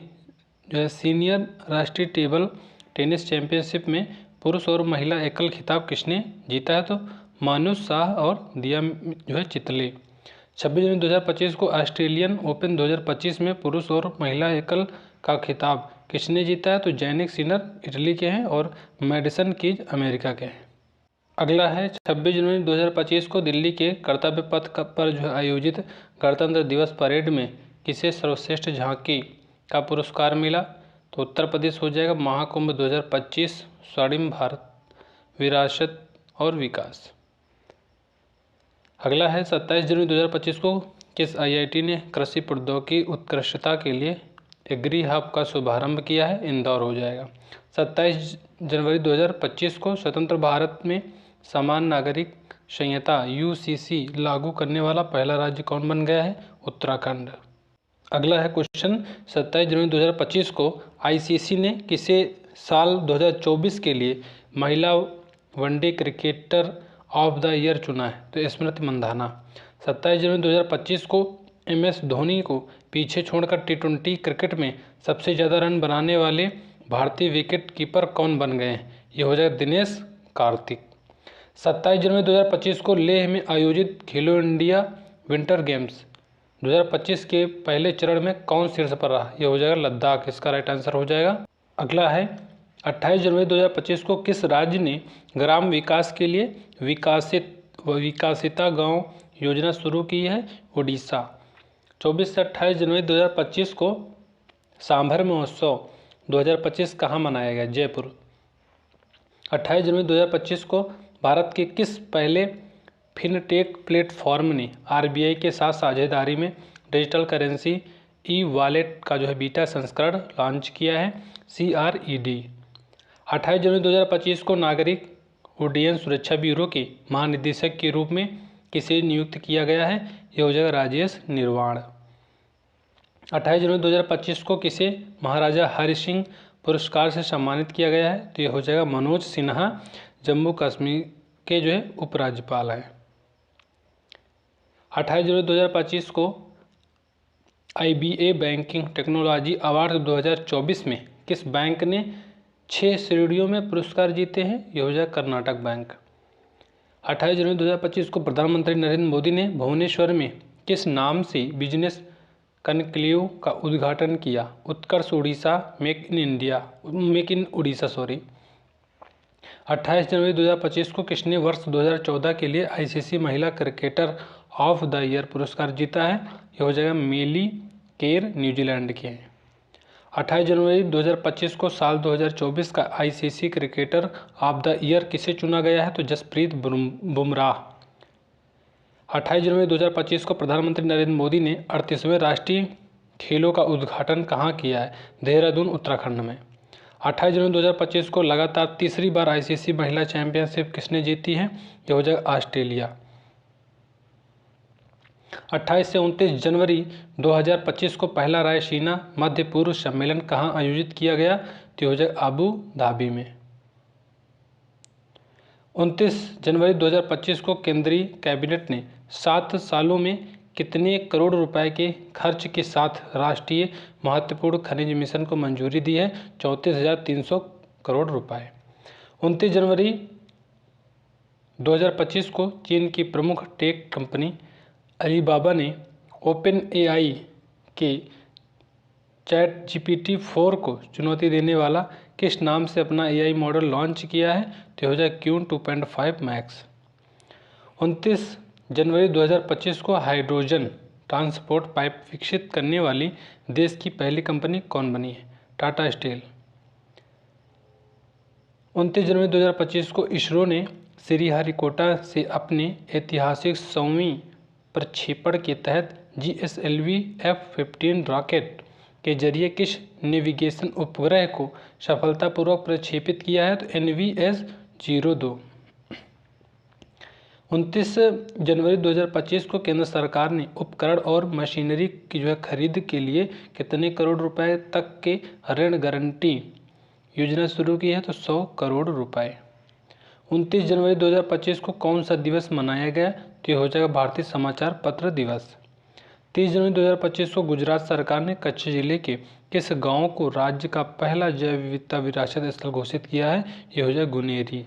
जो है सीनियर राष्ट्रीय टेबल टेनिस चैंपियनशिप में पुरुष और महिला एकल खिताब किसने जीता है? तो मानुष शाह और दिया जो है चितले। 26 जनवरी 2025 को ऑस्ट्रेलियन ओपन 2025 में पुरुष और महिला एकल का खिताब किसने जीता है? तो जैनिक सिनर इटली के हैं और मैडिसन कीज अमेरिका के हैं। अगला है 26 जनवरी 2025 को दिल्ली के कर्तव्य पथ पर जो है आयोजित गणतंत्र दिवस परेड में किसे सर्वश्रेष्ठ झांकी का पुरस्कार मिला? तो उत्तर प्रदेश हो जाएगा। महाकुंभ 2025, स्वर्णिम भारत, विरासत और विकास। अगला है 27 जनवरी 2025 को किस IIT ने कृषि प्रौद्योगिकी उत्कृष्टता के लिए एग्री हब का शुभारंभ किया है? इंदौर हो जाएगा। 27 जनवरी 2025 को स्वतंत्र भारत में समान नागरिक संहिता UCC लागू करने वाला पहला राज्य कौन बन गया है? उत्तराखंड। अगला है क्वेश्चन 27 जनवरी 2025 को ICC ने किसे साल 2024 के लिए महिला one day cricketer of the year चुना है? तो स्मृति मंधाना। 27 जनवरी 2025 को MS धोनी को पीछे छोड़कर T20 क्रिकेट में सबसे ज़्यादा रन बनाने वाले भारतीय विकेट कीपर कौन बन गए हैं? ये हो जाएगा दिनेश कार्तिक। 27 जनवरी 2025 को लेह में आयोजित खेलो इंडिया विंटर गेम्स 2025 के पहले चरण में कौन शीर्ष पर रहा? ये हो जाएगा लद्दाख। इसका राइट आंसर हो जाएगा। अगला है 28 जनवरी 2025 को किस राज्य ने ग्राम विकास के लिए विकासिता गांव योजना शुरू की है? उड़ीसा। 24 से 28 जनवरी 2025 को सांभर महोत्सव 2025 कहाँ मनाया गया? जयपुर। 28 जनवरी 2025 को भारत के किस पहले फिनटेक प्लेटफॉर्म ने RBI के साथ साझेदारी में डिजिटल करेंसी ई-वॉलेट का जो है बीटा संस्करण लॉन्च किया है? CRED। 28 जनवरी 2025 को नागरिक उड्डयन सुरक्षा ब्यूरो के महानिदेशक के रूप में किसे नियुक्त किया गया है? यह हो जाएगा राजेश निर्वाण। 28 जनवरी 2025 को किसे महाराजा हरि सिंह पुरस्कार से सम्मानित किया गया है? तो यह हो जाएगा मनोज सिन्हा, जम्मू कश्मीर के जो है उपराज्यपाल हैं। 28 जनवरी 2025 को IBA बैंकिंग टेक्नोलॉजी अवार्ड 2024 में किस बैंक ने 6 श्रेणियों में पुरस्कार जीते हैं? यह हो जाएगा कर्नाटक बैंक। 28 जनवरी 2025 को प्रधानमंत्री नरेंद्र मोदी ने भुवनेश्वर में किस नाम से बिजनेस कनक्लेव का उद्घाटन किया? उत्कर्ष उड़ीसा, मेक इन उड़ीसा। 28 जनवरी 2025 को किसने वर्ष 2014 के लिए ICC महिला क्रिकेटर ऑफ द ईयर पुरस्कार जीता है? यह हो जाएगा मेली केर, न्यूजीलैंड के हैं। 28 जनवरी 2025 को साल 2024 का ICC cricketer of the year किसे चुना गया है? तो जसप्रीत बुमराह। 28 जनवरी 2025 को प्रधानमंत्री नरेंद्र मोदी ने 38वें राष्ट्रीय खेलों का उद्घाटन कहाँ किया है? देहरादून, उत्तराखंड में। 28 जनवरी 2025 को लगातार तीसरी बार ICC महिला चैंपियनशिप किसने जीती है? यह हो जाएगा ऑस्ट्रेलिया। 28 से 29 जनवरी 2025 को पहला रायसीना मध्य पूर्व सम्मेलन कहाँ आयोजित किया गया? तो हो जाएगा अबू धाबी में। 29 जनवरी 2025 को केंद्रीय कैबिनेट ने 7 सालों में कितने करोड़ रुपए के खर्च के साथ राष्ट्रीय महत्वपूर्ण खनिज मिशन को मंजूरी दी है? 34,300 करोड़ रुपए। 29 जनवरी 2025 को चीन की प्रमुख टेक कंपनी अलीबाबा ने OpenAI के ChatGPT-4 को चुनौती देने वाला किस नाम से अपना AI मॉडल लॉन्च किया है? तो हो जाए Qwen 2.5 मैक्स। 29 जनवरी 2025 को हाइड्रोजन ट्रांसपोर्ट पाइप विकसित करने वाली देश की पहली कंपनी कौन बनी है? टाटा स्टील। 29 जनवरी 2025 को इसरो ने श्रीहरिकोटा से अपने ऐतिहासिक 100वीं प्रक्षेपण के तहत GSLV F-15 रॉकेट के जरिए किस नेविगेशन उपग्रह को सफलतापूर्वक प्रक्षेपित किया है? तो NVS-02। 29 जनवरी 2025 को केंद्र सरकार ने उपकरण और मशीनरी की जो है खरीद के लिए कितने करोड़ रुपए तक के ऋण गारंटी योजना शुरू की है? तो 100 करोड़ रुपए। 29 जनवरी 2025 को कौन सा दिवस मनाया गया? तो ये हो जाएगा भारतीय समाचार पत्र दिवस। 30 जनवरी 2025 को गुजरात सरकार ने कच्छ जिले के किस गांव को राज्य का पहला जैव विविधता विरासत स्थल घोषित किया है? ये हो जाए गुनेरी।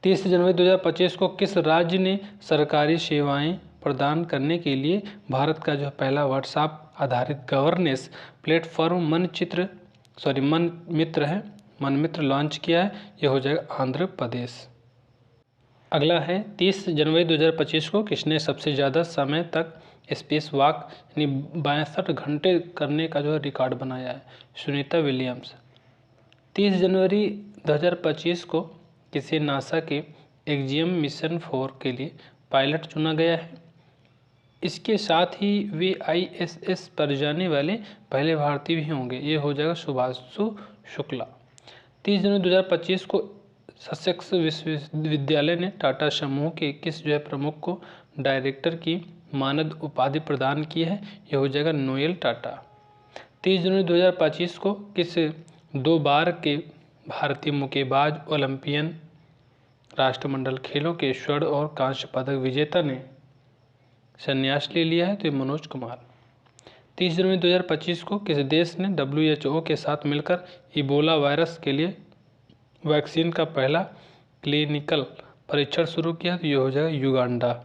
30 जनवरी 2025 को किस राज्य ने सरकारी सेवाएं प्रदान करने के लिए भारत का जो पहला व्हाट्सएप आधारित गवर्नेंस प्लेटफॉर्म मन मित्र लॉन्च किया है? यह हो जाएगा आंध्र प्रदेश। अगला है 30 जनवरी 2025 को किसने सबसे ज़्यादा समय तक स्पेस वॉक यानी 62 घंटे करने का जो है रिकॉर्ड बनाया है? सुनीता विलियम्स। 30 जनवरी 2025 को किसे नासा के एक्जियम मिशन 4 के लिए पायलट चुना गया है? इसके साथ ही वे ISS पर जाने वाले पहले भारतीय भी होंगे। ये हो जाएगा शुभांशु शुक्ला। 30 जनवरी 2025 को ससेक्स विश्वविद्यालय ने टाटा समूह के किस जो है प्रमुख को डायरेक्टर की मानद उपाधि प्रदान की है? यह हो जाएगा नोएल टाटा। 30 जनवरी 2025 को किस 2 बार के भारतीय मुक्केबाज ओलंपियन राष्ट्रमंडल खेलों के स्वर्ण और कांस्य पदक विजेता ने संन्यास ले लिया है? तो ये मनोज कुमार। 30 जनवरी 2025 को किस देश ने WHO के साथ मिलकर इबोला वायरस के लिए वैक्सीन का पहला क्लिनिकल परीक्षण शुरू किया? तो ये हो जाएगा युगांडा।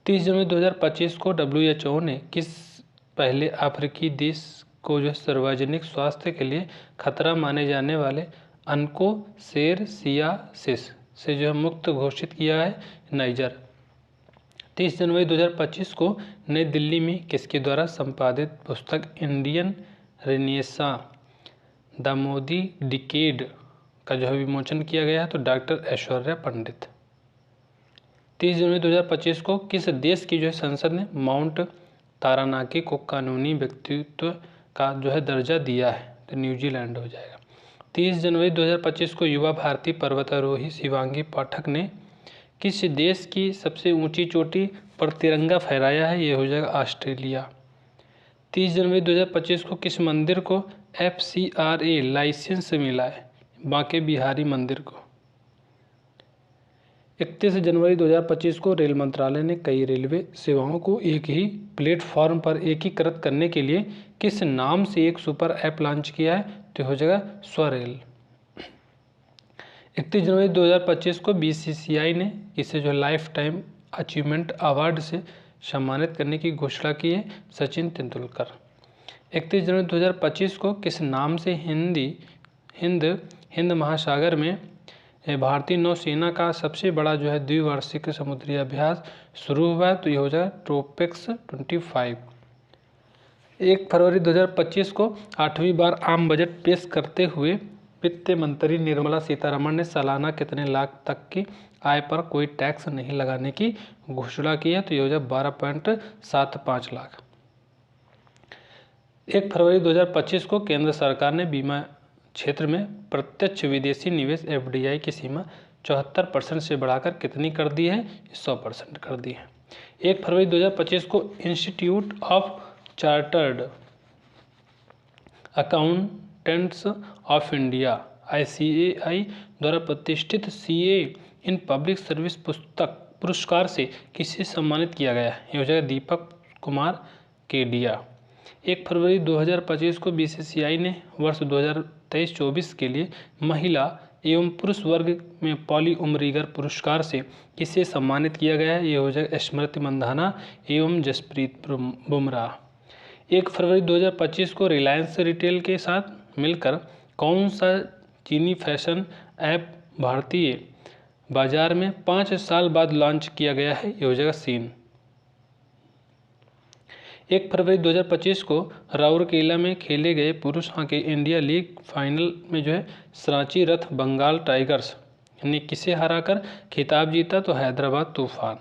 30 जनवरी 2025 को WHO ने किस पहले अफ्रीकी देश को जो सार्वजनिक स्वास्थ्य के लिए खतरा माने जाने वाले अन्कोसेरसियासिस से जो है मुक्त घोषित किया है? नाइजर। 30 जनवरी 2025 को नई दिल्ली में किसके द्वारा संपादित पुस्तक Indian renaissance the Modi decade का जो है विमोचन किया गया है? तो डॉक्टर ऐश्वर्या पंडित। 30 जनवरी 2025 को किस देश की जो है संसद ने माउंट तारानाकी को कानूनी व्यक्तित्व का जो है दर्जा दिया है? तो न्यूजीलैंड हो जाएगा। 30 जनवरी 2025 को युवा भारतीय पर्वतारोही शिवांगी पाठक ने किस देश की सबसे ऊंची चोटी पर तिरंगा फहराया है? ये हो जाएगा ऑस्ट्रेलिया। 30 जनवरी 2025 को किस मंदिर को FCRA लाइसेंस मिला है? बांके बिहारी मंदिर को। 31 जनवरी 2025 को रेल मंत्रालय ने कई रेलवे सेवाओं को एक ही प्लेटफॉर्म पर एकीकृत करने के लिए किस नाम से एक सुपर ऐप लॉन्च किया है? तो हो जाएगा स्वरेल। 31 जनवरी 2025 को BCCI ने इसे जो लाइफ टाइम अचीवमेंट अवार्ड से सम्मानित करने की घोषणा की है? सचिन तेंदुलकर। 31 जनवरी 2025 को किस नाम से हिंद महासागर में भारतीय नौसेना का सबसे बड़ा जो है द्विवार्षिक समुद्री अभ्यास शुरू हुआ है? तो ये हो जाएगा ट्रोपेक्स 25। 1 फरवरी 2025 को 8वीं बार आम बजट पेश करते हुए वित्त मंत्री निर्मला सीतारमण ने सालाना कितने लाख तक की आय पर कोई टैक्स नहीं लगाने की घोषणा की है? तो ये हो जाएगा 12.75 लाख। 1 फरवरी 2025 को केंद्र सरकार ने बीमा क्षेत्र में प्रत्यक्ष विदेशी निवेश FDI की सीमा 74% से बढ़ाकर कितनी कर दी है? 100% कर दी है। 1 फरवरी 2025 को institute of chartered accountants of India ICAI द्वारा प्रतिष्ठित CA इन पब्लिक सर्विस पुरस्कार से किसे सम्मानित किया गया है? ये हो जाएगा दीपक कुमार केडिया। 1 फरवरी 2025 को BCCI ने वर्ष 2023-24 के लिए महिला एवं पुरुष वर्ग में पॉली उमरीगर पुरस्कार से किसे सम्मानित किया गया है? ये हो जाएगा स्मृति मंधाना एवं जसप्रीत बुमराह। 1 फरवरी 2025 को रिलायंस रिटेल के साथ मिलकर कौन सा चीनी फैशन ऐप भारतीय बाजार में 5 साल बाद लॉन्च किया गया है? ये हो जाएगा सीन। 1 फरवरी 2025 को राउरकेला में खेले गए पुरुष हॉकी इंडिया लीग फाइनल में जो है सांची रथ बंगाल टाइगर्स ने किसे हराकर खिताब जीता? तो हैदराबाद तूफान।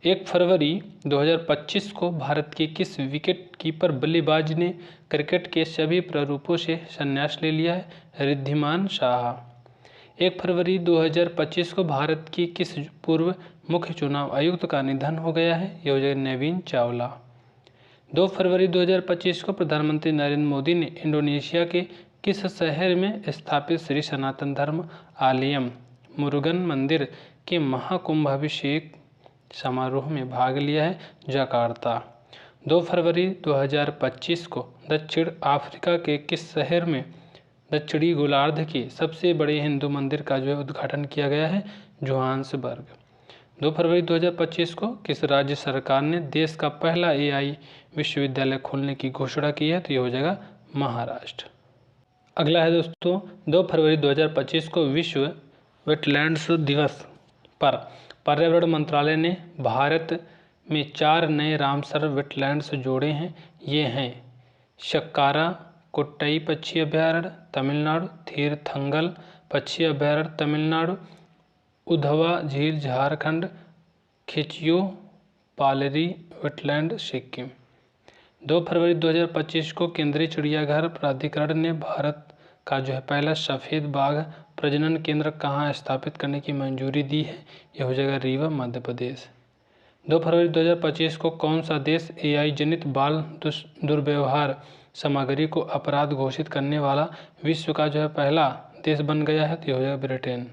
1 फरवरी 2025 को भारत के किस विकेट कीपर बल्लेबाज ने क्रिकेट के सभी प्रारूपों से संन्यास ले लिया है? रिद्धिमान शाह। 1 फरवरी 2025 को भारत की किस पूर्व मुख्य चुनाव आयुक्त का निधन हो गया है? ये हो जाएगा नवीन चावला। 2 फरवरी 2025 को प्रधानमंत्री नरेंद्र मोदी ने इंडोनेशिया के किस शहर में स्थापित श्री सनातन धर्म आलयम मुरुगन मंदिर के महाकुंभाभिषेक समारोह में भाग लिया है? जकार्ता। 2 फरवरी 2025 को दक्षिण अफ्रीका के किस शहर में दक्षिणी गोलार्ध के सबसे बड़े हिंदू मंदिर का जो है उद्घाटन किया गया है? जोहान्सबर्ग। 2 फरवरी 2025 को किस राज्य सरकार ने देश का पहला AI विश्वविद्यालय खोलने की घोषणा की है? तो ये हो जाएगा महाराष्ट्र। अगला है दोस्तों 2 फरवरी 2025 को विश्व वेटलैंड्स दिवस पर पर्यावरण मंत्रालय ने भारत में 4 नए रामसर वेटलैंड्स जोड़े हैं। ये हैं शक्कारा कोट्टई पक्षी अभयारण्य तमिलनाडु, तीरथंगल पक्षी अभयारण्य तमिलनाडु, उधवा झील झारखंड, खिचियो पालरी वेटलैंड सिक्किम। 2 फरवरी 2025 को केंद्रीय चिड़ियाघर प्राधिकरण ने भारत का जो है पहला सफ़ेद बाघ प्रजनन केंद्र कहाँ स्थापित करने की मंजूरी दी है। यह हो जाएगा रीवा मध्य प्रदेश। 2 फरवरी 2025 को कौन सा देश AI जनित बाल दुर्व्यवहार सामग्री को अपराध घोषित करने वाला विश्व का जो है पहला देश बन गया है। तो यह हो जाएगा ब्रिटेन।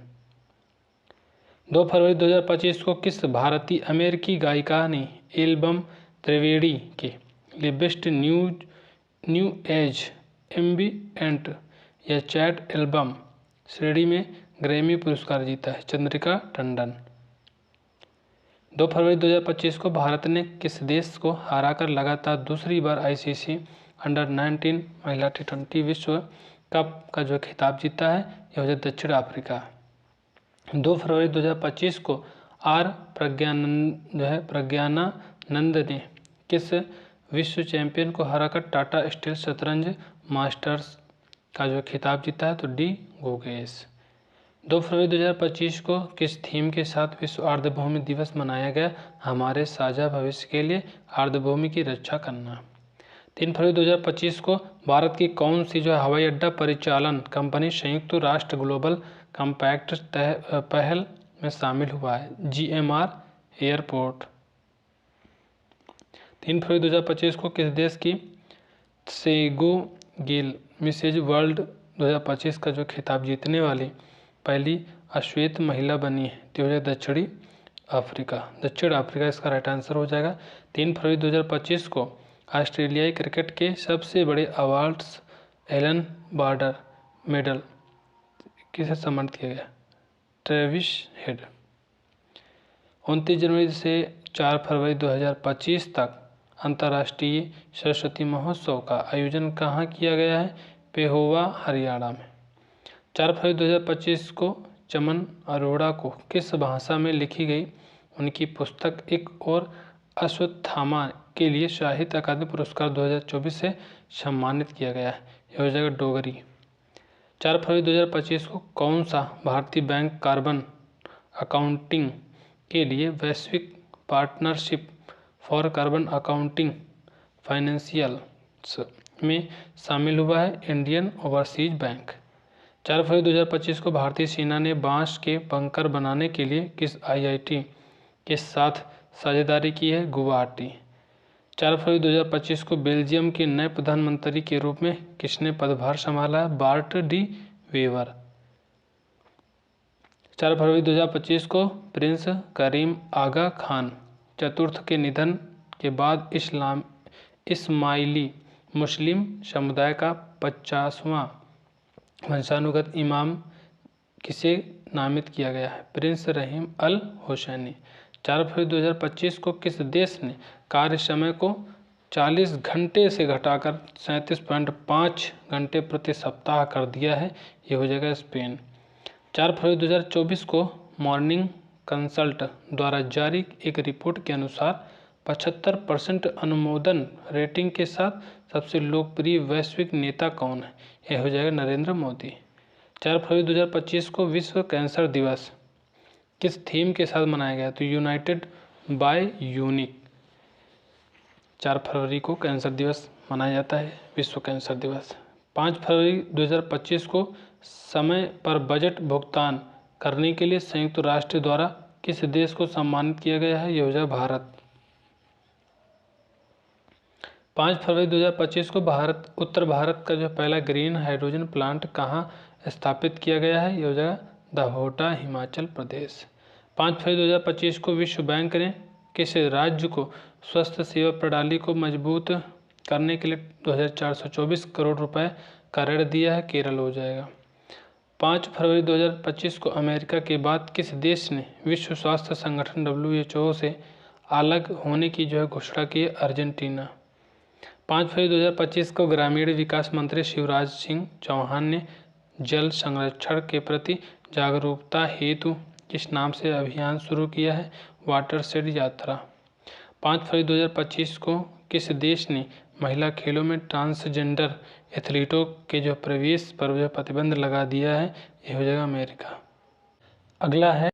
2 फरवरी 2025 को किस भारतीय अमेरिकी गायिका ने एल्बम त्रिवेणी के लिए बेस्ट न्यू एज एम्बिएंट या चैट एल्बम श्रेणी में ग्रैमी पुरस्कार जीता है। चंद्रिका टंडन। 2 फरवरी 2025 को भारत ने किस देश को हराकर लगातार दूसरी बार ICC अंडर-19 महिला T20 विश्व कप का जो खिताब जीता है। यह हो जाए दक्षिण अफ्रीका। 2 फरवरी 2025 को प्रज्ञानानंद ने किस विश्व चैंपियन को हराकर टाटा स्टील शतरंज मास्टर्स का जो खिताब जीता है। तो डी गोगेश। 2 फरवरी 2025 को किस थीम के साथ विश्व आर्द्रभूमि दिवस मनाया गया। हमारे साझा भविष्य के लिए आर्द्रभूमि की रक्षा करना। 3 फरवरी 2025 को भारत की कौन सी जो है हवाई अड्डा परिचालन कंपनी संयुक्त राष्ट्र ग्लोबल कम्पैक्ट पहल में शामिल हुआ है। GMR airport. 3 फरवरी 2025 को किस देश की सेगो गिल मिसेज वर्ल्ड 2025 का जो खिताब जीतने वाली पहली अश्वेत महिला बनी है। तो हो जाएगा दक्षिण अफ्रीका इसका राइट आंसर हो जाएगा। 3 फरवरी 2025 को ऑस्ट्रेलियाई क्रिकेट के सबसे बड़े अवार्ड्स एलन बॉर्डर मेडल किसे सम्मानित किया गया। Travis head. 29 जनवरी से 4 फरवरी 2025 तक अंतर्राष्ट्रीय सरस्वती महोत्सव का आयोजन कहाँ किया गया है। पेहोवा हरियाणा में। 4 फरवरी 2025 को चमन अरोड़ा को किस भाषा में लिखी गई उनकी पुस्तक एक और अश्वत्थामा के लिए साहित्य अकादमी पुरस्कार 2024 से सम्मानित किया गया है। यह हो जाएगा डोगरी। 4 फरवरी 2025 को कौन सा भारतीय बैंक कार्बन अकाउंटिंग के लिए वैश्विक partnership for carbon accounting financials में शामिल हुआ है। Indian overseas bank. 4 फरवरी 2025 को भारतीय सेना ने बांस के बंकर बनाने के लिए किस IIT के साथ साझेदारी की है। गुवाहाटी। 4 फरवरी 2025 को बेल्जियम के नए प्रधानमंत्री के रूप में किसने पदभार संभाला है। BART D waiver. 4 फरवरी 2025 को प्रिंस करीम आगा खान चतुर्थ के निधन के बाद इस्माइली मुस्लिम समुदाय का 50वां वंशानुगत इमाम किसे नामित किया गया है। प्रिंस रहीम अल हुसैनी। 4 फरवरी 2025 को किस देश ने कार्य समय को 40 घंटे से घटाकर 37.5 घंटे प्रति सप्ताह कर दिया है। ये हो जाएगा स्पेन। 4 फरवरी 2024 को मॉर्निंग कंसल्ट द्वारा जारी एक रिपोर्ट के अनुसार 75% अनुमोदन रेटिंग के साथ सबसे लोकप्रिय वैश्विक नेता कौन है। यह हो जाएगा नरेंद्र मोदी। 4 फरवरी 2025 को विश्व कैंसर दिवस किस थीम के साथ मनाया गया। तो यूनाइटेड बाय यूनिक। 4 फरवरी को कैंसर दिवस मनाया जाता है, विश्व कैंसर दिवस। 5 फरवरी 2025 को समय पर बजट भुगतान करने के लिए संयुक्त राष्ट्र द्वारा किस देश को सम्मानित किया गया है। यह हो जाएगा भारत। 5 फरवरी 2025 को उत्तर भारत का जो पहला ग्रीन हाइड्रोजन प्लांट कहाँ स्थापित किया गया है। यह हो जाएगा दहोटा हिमाचल प्रदेश। 5 फरवरी 2025 को विश्व बैंक ने किस राज्य को स्वास्थ्य सेवा प्रणाली को मजबूत करने के लिए 2424 करोड़ रुपए का ऋण दिया है। केरल हो जाएगा। 5 फरवरी 2025 को अमेरिका के बाद किस देश ने विश्व स्वास्थ्य संगठन WHO से अलग होने की जो है घोषणा की है। अर्जेंटीना। 5 फरवरी 2025 को ग्रामीण विकास मंत्री शिवराज सिंह चौहान ने जल संरक्षण के प्रति जागरूकता हेतु किस नाम से अभियान शुरू किया है? वाटरशेड यात्रा। 5 फरवरी 2025 को किस देश ने महिला खेलों में ट्रांसजेंडर एथलीटों के जो प्रवेश पर जो प्रतिबंध लगा दिया है? ये हो जाएगा अमेरिका। अगला है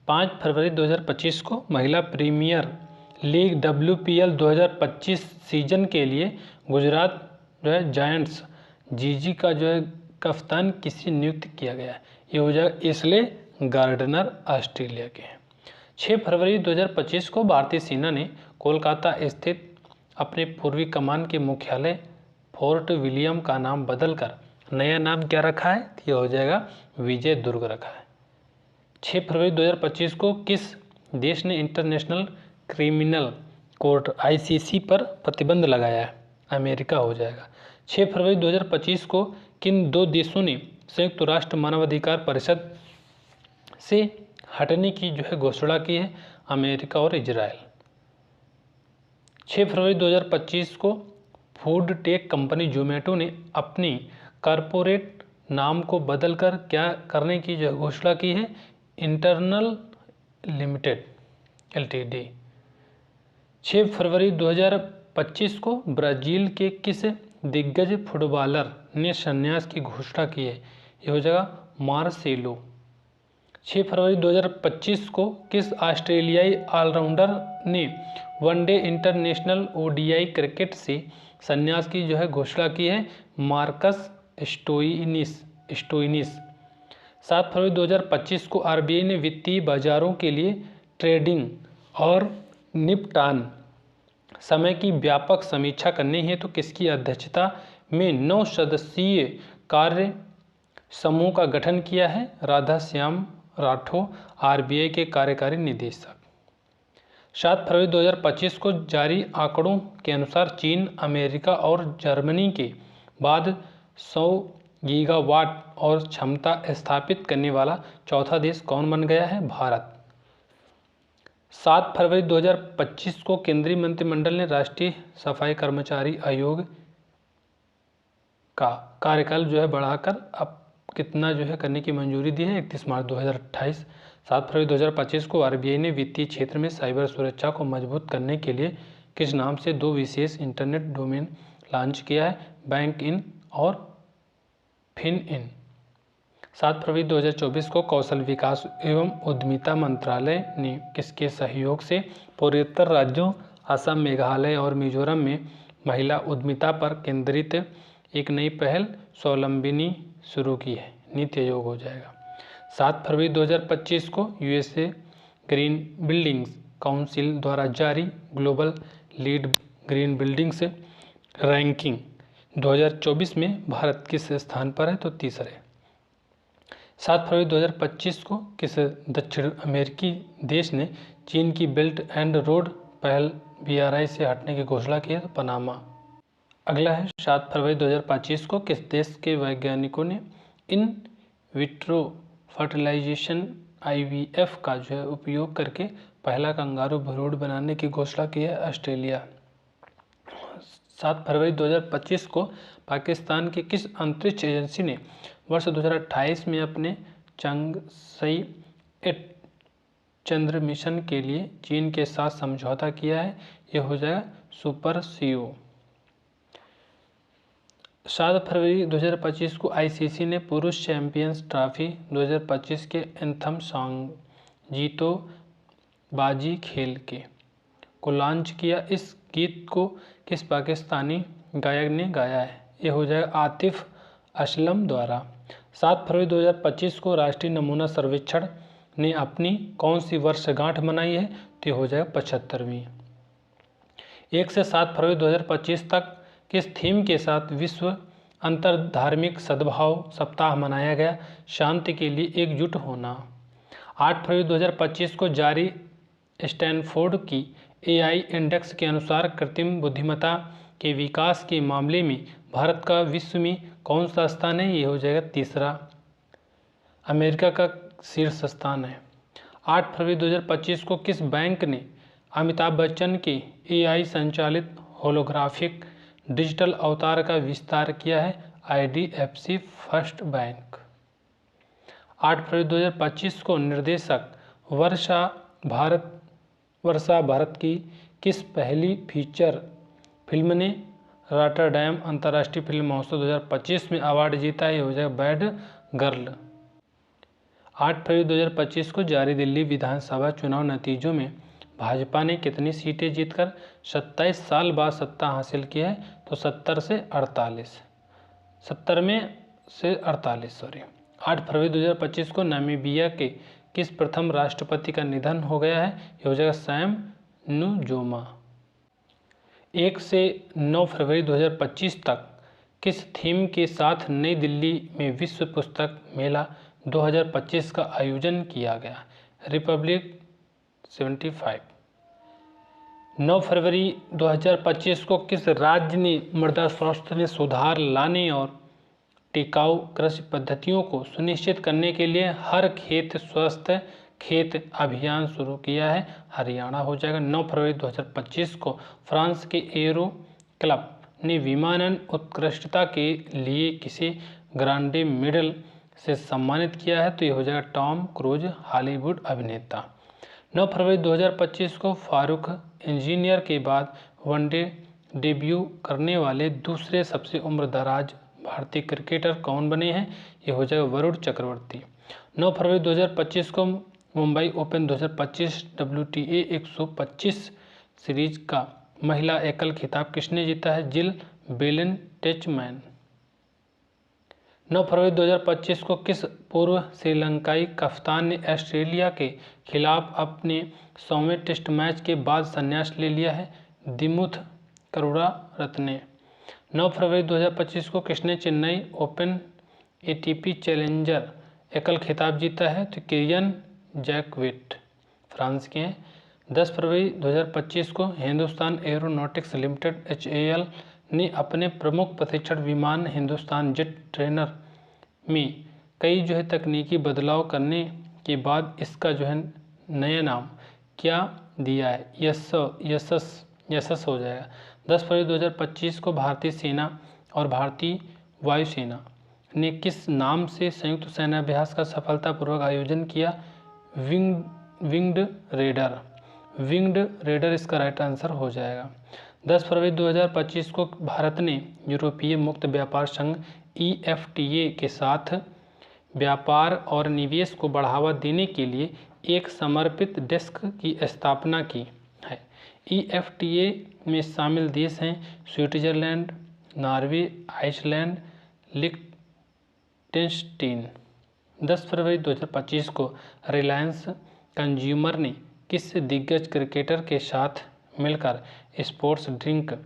5 फरवरी 2025 को महिला प्रीमियर लीग WPL 2025 सीजन के लिए गुजरात जो है जायंट्स जीजी का जो है कप्तान किसे नियुक्त किया गया है? ये हो जाएगा इसले गार्डनर, ऑस्ट्रेलिया के। 6 फरवरी 2025 को भारतीय सेना ने कोलकाता स्थित अपने पूर्वी कमान के मुख्यालय फोर्ट विलियम का नाम बदलकर नया नाम क्या रखा है? ये हो जाएगा विजय दुर्ग रखा है। 6 फरवरी 2025 को किस देश ने इंटरनेशनल क्रिमिनल कोर्ट ICC पर प्रतिबंध लगाया है? अमेरिका हो जाएगा। 6 फरवरी 2025 को किन दो देशों ने संयुक्त राष्ट्र मानवाधिकार परिषद से हटने की जो है घोषणा की है? अमेरिका और इजराइल। 6 फरवरी 2025 को फूड टेक कंपनी जोमेटो ने अपनी कॉरपोरेट नाम को बदलकर क्या करने की जो घोषणा की है? Internal limited LTD। 6 फरवरी 2025 को ब्राज़ील के किस दिग्गज फुटबॉलर ने संन्यास की घोषणा की है? ये हो जाएगा मार्सेलो। 6 फरवरी 2025 को किस ऑस्ट्रेलियाई ऑलराउंडर ने वनडे इंटरनेशनल ODI क्रिकेट से संन्यास की जो है घोषणा की है? Marcus Stoinis. 7 फरवरी 2025 को RBI ने वित्तीय बाजारों के लिए ट्रेडिंग और निपटान समय की व्यापक समीक्षा करने हेतु किसकी अध्यक्षता में 9 सदस्यीय कार्य समूह का गठन किया है? राधाश्याम राठौर, RBI के कार्यकारी निदेशक। 7 फरवरी 2025 को जारी आंकड़ों के अनुसार चीन, अमेरिका और जर्मनी के बाद 100 गीगावाट और क्षमता स्थापित करने वाला चौथा देश कौन बन गया है? भारत। 7 फरवरी 2025 को केंद्रीय मंत्रिमंडल ने राष्ट्रीय सफाई कर्मचारी आयोग का कार्यकाल जो है बढ़ाकर अब कितना जो है करने की मंजूरी दी है? 31 मार्च 2028। 7 फरवरी 2025 को RBI ने वित्तीय क्षेत्र में साइबर सुरक्षा को मजबूत करने के लिए किस नाम से 2 विशेष इंटरनेट डोमेन लॉन्च किया है? बैंक इन और फिन इन। 7 फरवरी 2024 को कौशल विकास एवं उद्यमिता मंत्रालय ने किसके सहयोग से पूर्वोत्तर राज्यों असम, मेघालय और मिजोरम में महिला उद्यमिता पर केंद्रित एक नई पहल स्वावलंबिनी शुरू की है? नीति आयोग हो जाएगा। 7 फरवरी 2025 को USA ग्रीन बिल्डिंग्स काउंसिल द्वारा जारी global lead green buildings ranking 2024 में भारत किस स्थान पर है? तो तीसरे। 7 फरवरी 2025 को किस दक्षिण अमेरिकी देश ने चीन की बेल्ट एंड रोड पहल BRI से हटने की घोषणा की है? तो पनामा। अगला है 7 फरवरी 2025 को किस देश के वैज्ञानिकों ने इन विट्रो फर्टिलाइजेशन IVF का जो है उपयोग करके पहला कंगारू भ्रूण बनाने की घोषणा की है? ऑस्ट्रेलिया। 7 फरवरी 2025 को पाकिस्तान की किस अंतरिक्ष एजेंसी ने वर्ष 2028 में अपने चंगसाई 8 चंद्र मिशन के लिए चीन के साथ समझौता किया है? यह हो जाएगा सुपरसीओ। 7 फरवरी 2025 को ICC ने पुरुष चैंपियंस ट्रॉफी 2025 के एंथम सॉन्ग जीतो बाजी खेल के को लॉन्च किया। इस गीत को किस पाकिस्तानी गायक ने गाया है? यह हो जाएगा आतिफ असलम द्वारा। 7 फरवरी 2025 को राष्ट्रीय नमूना सर्वेक्षण ने अपनी कौन सी वर्षगांठ मनाई है? तो यह हो जाएगा 75वीं। 1 से 7 फरवरी 2025 तक किस थीम के साथ विश्व अंतर धार्मिक सद्भाव सप्ताह मनाया गया? शांति के लिए एकजुट होना। 8 फरवरी 2025 को जारी स्टैनफोर्ड की AI इंडेक्स के अनुसार कृत्रिम बुद्धिमत्ता के विकास के मामले में भारत का विश्व में कौन सा स्थान है? ये हो जाएगा तीसरा। अमेरिका का शीर्ष स्थान है। 8 फरवरी 2025 को किस बैंक ने अमिताभ बच्चन के AI संचालित होलोग्राफिक डिजिटल अवतार का विस्तार किया है? IDFC first bank. 8 फरवरी 2025 को निर्देशक वर्षा भारत की किस पहली फीचर फिल्म ने रॉटरडैम अंतर्राष्ट्रीय फिल्म महोत्सव 2025 में अवार्ड जीता है? ये हो जाएगा बैड गर्ल। 8 फरवरी 2025 को जारी दिल्ली विधानसभा चुनाव नतीजों में भाजपा ने कितनी सीटें जीतकर 27 साल बाद सत्ता हासिल की है? तो 70 में से 48 सॉरी। 8 फरवरी 2025 को नामीबिया के किस प्रथम राष्ट्रपति का निधन हो गया है? ये हो जाएगा सैम नुजोमा। 1 से 9 फरवरी 2025 तक किस थीम के साथ नई दिल्ली में विश्व पुस्तक मेला 2025 का आयोजन किया गया? रिपब्लिक 75। 9 फरवरी 2025 को किस राज्य ने मृदा स्वास्थ्य में सुधार लाने और टिकाऊ कृषि पद्धतियों को सुनिश्चित करने के लिए हर खेत स्वस्थ खेत अभियान शुरू किया है? हरियाणा हो जाएगा। 9 फरवरी 2025 को फ्रांस के एरो क्लब ने विमानन उत्कृष्टता के लिए किसे ग्रांडे मेडल से सम्मानित किया है? तो ये हो जाएगा टॉम क्रूज, हॉलीवुड अभिनेता। 9 फरवरी 2025 को फारूक इंजीनियर के बाद वनडे डेब्यू करने वाले दूसरे सबसे उम्रदराज भारतीय क्रिकेटर कौन बने हैं? ये हो जाएगा वरुण चक्रवर्ती। 9 फरवरी 2025 को मुंबई ओपन 2025 WTA 125 सीरीज का महिला एकल खिताब किसने जीता है? जिल बेलेंटेचमैन। 9 फरवरी 2025 को किस पूर्व श्रीलंकाई कप्तान ने ऑस्ट्रेलिया के खिलाफ अपने 100वें टेस्ट मैच के बाद संन्यास ले लिया है? दिमुथ करुणारत्ने। 9 फरवरी 2025 को किसने चेन्नई ओपन ATP चैलेंजर एकल खिताब जीता है? तो किरियन जैकविट, फ्रांस के हैं। 10 फरवरी 2025 को हिंदुस्तान एरोनॉटिक्स लिमिटेड HAL ने अपने प्रमुख प्रशिक्षण विमान हिंदुस्तान जेट ट्रेनर में कई तकनीकी बदलाव करने के बाद इसका नया नाम क्या दिया है? यशस हो जाएगा। 10 फरवरी 2025 को भारतीय सेना और भारतीय वायुसेना ने किस नाम से संयुक्त सेनाभ्यास का सफलतापूर्वक आयोजन किया? विंग्ड रेडर इसका राइट आंसर हो जाएगा। 10 फरवरी 2025 को भारत ने यूरोपीय मुक्त व्यापार संघ EFTA के साथ व्यापार और निवेश को बढ़ावा देने के लिए एक समर्पित डेस्क की स्थापना की है। EFTA में शामिल देश हैं स्विट्जरलैंड, नॉर्वे, आइसलैंड, लिechtenstein। 10 फरवरी 2025 को रिलायंस कंज्यूमर ने किस दिग्गज क्रिकेटर के साथ मिलकर स्पोर्ट्स ड्रिंक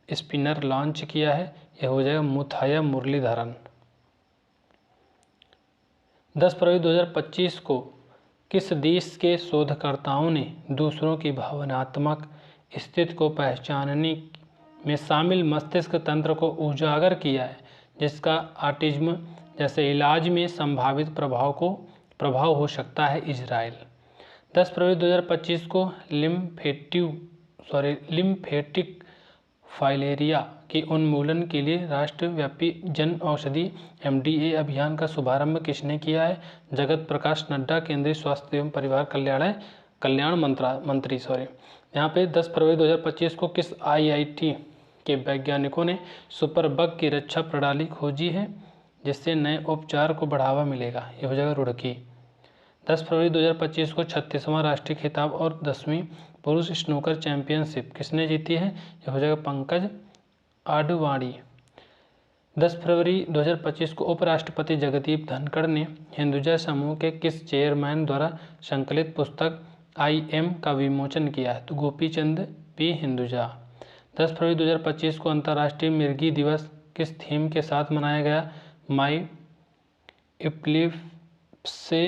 स्पिनर लॉन्च किया है? यह हो जाएगा मुथाया मुरलीधरन। 10 फरवरी 2025 को किस देश के शोधकर्ताओं ने दूसरों की भावनात्मक स्थिति को पहचानने में शामिल मस्तिष्क तंत्र को उजागर किया है, जिसका ऑटिज्म जैसे इलाज में संभावित प्रभाव हो सकता है? इजराइल। 10 फरवरी 2025 को लिम्फेटिक फाइलेरिया के उन्मूलन के लिए राष्ट्रव्यापी जन औषधि MDA अभियान का शुभारंभ किसने किया है? जगत प्रकाश नड्डा, केंद्रीय स्वास्थ्य एवं परिवार कल्याण मंत्री। यहाँ पे 10 फरवरी 2025 को किस IIT के वैज्ञानिकों ने सुपर बग की रक्षा प्रणाली खोजी है, जिससे नए उपचार को बढ़ावा मिलेगा? ये हो जाएगा रुड़की। 10 फरवरी 2025 को 36वां राष्ट्रीय खिताब और 10वीं पुरुष स्नूकर चैंपियनशिप किसने जीती है? यह हो जाएगा पंकज आडवाणी। 10 फरवरी 2025 को उपराष्ट्रपति जगदीप धनखड़ ने हिंदुजा समूह के किस चेयरमैन द्वारा संकलित पुस्तक IM का विमोचन किया है? तो गोपीचंद P हिंदुजा। 10 फरवरी 2025 को अंतर्राष्ट्रीय मिर्गी दिवस किस थीम के साथ मनाया गया? माई एपिलेप्सी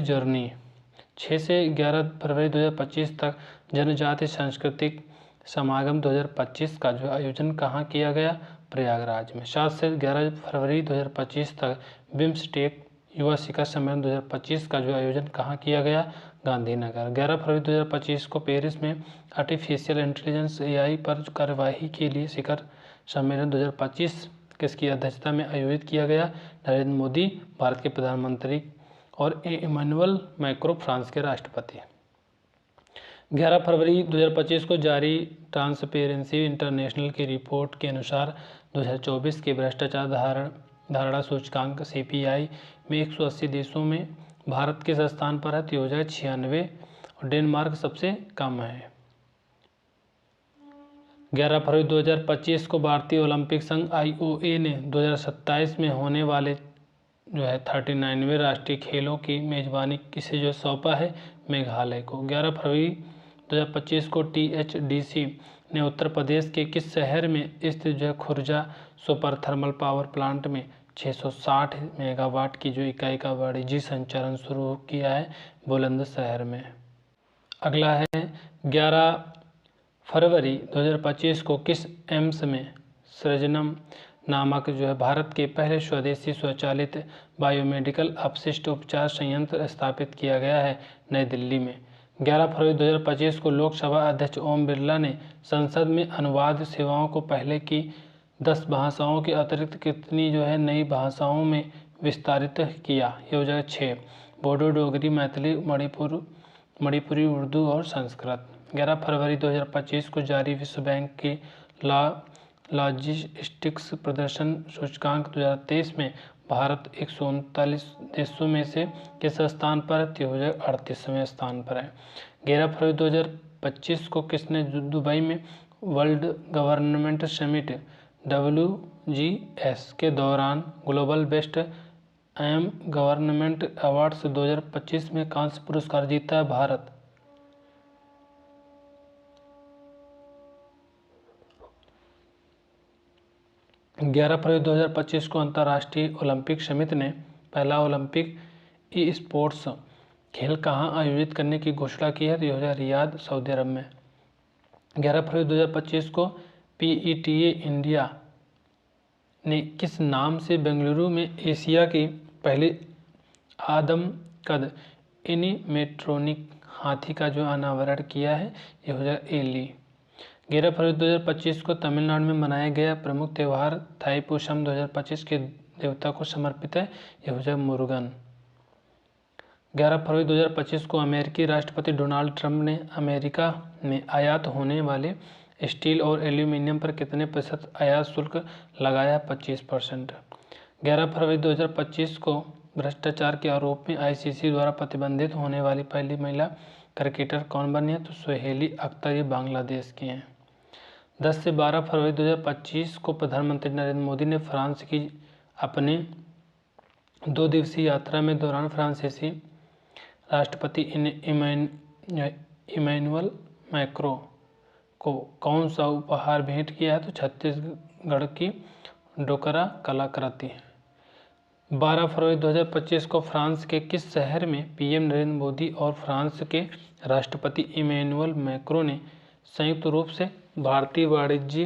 जर्नी। 6 से 11 फरवरी 2025 तक जनजाति सांस्कृतिक समागम 2025 का आयोजन कहाँ किया गया? प्रयागराज में। 7 से 11 फरवरी 2025 तक बिम्स्टेक युवा शिखर सम्मेलन 2025 का आयोजन कहाँ किया गया? गांधीनगर। 11 फरवरी 2025 को पेरिस में आर्टिफिशियल इंटेलिजेंस AI पर कार्यवाही के लिए शिखर सम्मेलन 2025 किसकी अध्यक्षता में आयोजित किया गया? नरेंद्र मोदी भारत के प्रधानमंत्री और इमैनुअल मैक्रों फ्रांस के राष्ट्रपति। 11 फरवरी 2025 को जारी ट्रांसपेरेंसी इंटरनेशनल की रिपोर्ट के अनुसार 2024 के भ्रष्टाचार धारणा सूचकांक CPI में 180 देशों में भारत किस स्थान पर है? तो हो जाएगा 96 और डेनमार्क सबसे कम है। 11 फरवरी 2025 को भारतीय ओलंपिक संघ IOA ने 2027 में होने वाले 39वें राष्ट्रीय खेलों की मेजबानी किसे सौंपा है? मेघालय को। 11 फरवरी 2025 को THDC ने उत्तर प्रदेश के किस शहर में स्थित Khurja super thermal power plant में 660 मेगावाट की इकाई का वाणिज्यिक संचालन शुरू किया है? बुलंदशहर में। अगला है 11 फरवरी 2025 को किस एम्स में सृजनम नामक भारत के पहले स्वदेशी स्वचालित बायोमेडिकल अपशिष्ट उपचार संयंत्र स्थापित किया गया है? नई दिल्ली में। 11 फरवरी 2025 को लोकसभा अध्यक्ष ओम बिरला ने संसद में अनुवाद सेवाओं को पहले की 10 भाषाओं के अतिरिक्त कितनी नई भाषाओं में विस्तारित किया? ये हो जाएगा 6। बोडो, डोगरी, मैथिली, मणिपुरी, उर्दू और संस्कृत। 11 फरवरी 2025 को जारी विश्व बैंक की लॉजिस्टिक्स प्रदर्शन सूचकांक 2023 में भारत 139 देशों में से किस स्थान पर है? हो जाएगा 38वें स्थान पर है। 11 फरवरी 2025 को किसने दुबई में वर्ल्ड गवर्नमेंट समिट WGS के दौरान ग्लोबल बेस्ट गवर्नमेंट अवार्ड्स 2025 में कांस्य पुरस्कार जीता है? भारत। 11 फरवरी 2025 को अंतर्राष्ट्रीय ओलंपिक समिति ने पहला ओलंपिक ई स्पोर्ट्स खेल कहाँ आयोजित करने की घोषणा की है? तो यह रियाद, सऊदी अरब में। 11 फरवरी 2025 को PETA इंडिया ने किस नाम से बेंगलुरु में एशिया की पहली आदमकद एनिमेट्रोनिक हाथी का अनावरण किया है? यह हो जाएगा एली। 11 फरवरी 2025 को तमिलनाडु में मनाया गया प्रमुख त्यौहार थाईपुसम 2025 के देवता को समर्पित है? यह हो जाएगा मुरुगन। 11 फरवरी 2025 को अमेरिकी राष्ट्रपति डोनाल्ड ट्रंप ने अमेरिका में आयात होने वाले स्टील और एल्यूमीनियम पर कितने प्रतिशत आयात शुल्क लगाया? 25%। 11 फरवरी 2025 को भ्रष्टाचार के आरोप में ICC द्वारा प्रतिबंधित होने वाली पहली महिला क्रिकेटर कौन बनी है? तो सुहेली अख्तर, ये बांग्लादेश की हैं। 10 से 12 फरवरी 2025 को प्रधानमंत्री नरेंद्र मोदी ने फ्रांस की अपने 2 दिवसीय यात्रा में दौरान फ्रांसीसी राष्ट्रपति इमैनुअल मैक्रों को कौन सा उपहार भेंट किया है? तो छत्तीसगढ़ की डोकरा कलाकृति। 12 फरवरी 2025 को फ्रांस के किस शहर में PM नरेंद्र मोदी और फ्रांस के राष्ट्रपति इमैनुअल मैक्रों ने संयुक्त रूप से भारतीय वाणिज्य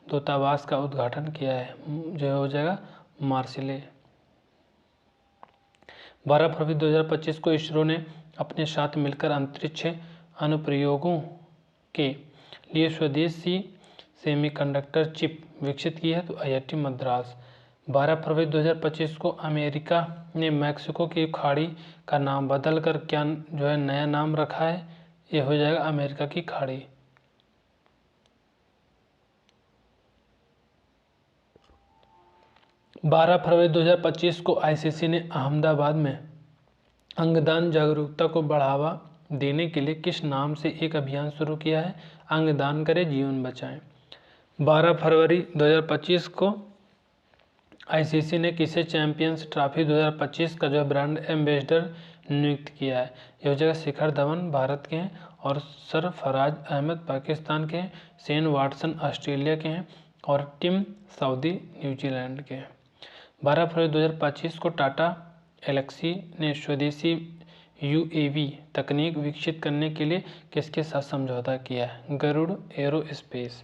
दूतावास का उद्घाटन किया है? हो जाएगा मार्सिले। 12 फरवरी 2025 को इसरो ने अपने साथ मिलकर अंतरिक्ष अनुप्रयोगों के लिए स्वदेशी सेमीकंडक्टर चिप विकसित की है? तो IIT मद्रास। 12 फरवरी 2025 को अमेरिका ने मैक्सिको की खाड़ी का नाम बदलकर क्या नया नाम रखा है? ये हो जाएगा अमेरिका की खाड़ी। 12 फरवरी 2025 को ICC ने अहमदाबाद में अंगदान जागरूकता को बढ़ावा देने के लिए किस नाम से एक अभियान शुरू किया है? अंगदान करें, जीवन बचाएं। 12 फरवरी 2025 को ICC ने किसे चैंपियंस ट्रॉफी 2025 का ब्रांड एम्बेसडर नियुक्त किया है? यह हो जाएगा शिखर धवन भारत के हैं और सरफराज अहमद पाकिस्तान के हैं, शेन वाटसन ऑस्ट्रेलिया के हैं और टिम साउदी न्यूजीलैंड के हैं। 12 फरवरी 2025 को टाटा एलेक्सी ने स्वदेशी UAV तकनीक विकसित करने के लिए किसके साथ समझौता किया है? गरुड़ एरोस्पेस।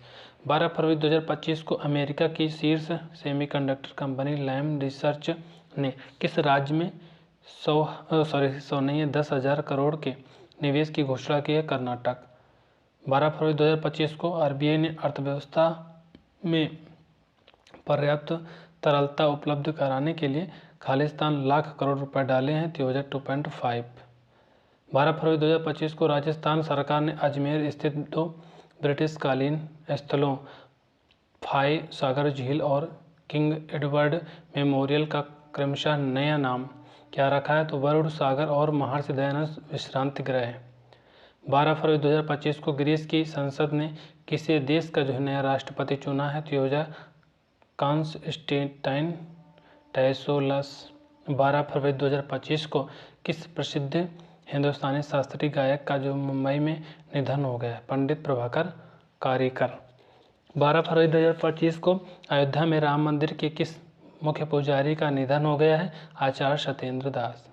12 फरवरी 2025 को अमेरिका की शीर्ष सेमीकंडक्टर कंपनी लैम रिसर्च ने किस राज्य में 10,000 करोड़ के निवेश की घोषणा की है? कर्नाटक। 12 फरवरी 2025 को RBI ने अर्थव्यवस्था में पर्याप्त तरलता उपलब्ध कराने के लिए खालिस्तान लाख करोड़ रुपए डाले हैं, 2.5। 12 फरवरी 2025 को राजस्थान सरकार ने अजमेर स्थित 2 ब्रिटिशकालीन स्थलों फाय सागर झील और किंग एडवर्ड मेमोरियल का क्रमशः नया नाम क्या रखा है, तो वरुण सागर और महर्षि दयानंद विश्रांति गृह। 12 फरवरी 2025 को ग्रीस की संसद ने किसी देश का जो है नया राष्ट्रपति चुना है, तो यह कॉन्स्टेंटाइन टैसोलस। 12 फरवरी 2025 को किस प्रसिद्ध हिंदुस्तानी शास्त्रीय गायक का जो मुंबई में निधन हो गया, पंडित प्रभाकर कारीकर। 12 फरवरी 2025 को अयोध्या में राम मंदिर के किस मुख्य पुजारी का निधन हो गया है, आचार्य सत्येंद्र दास।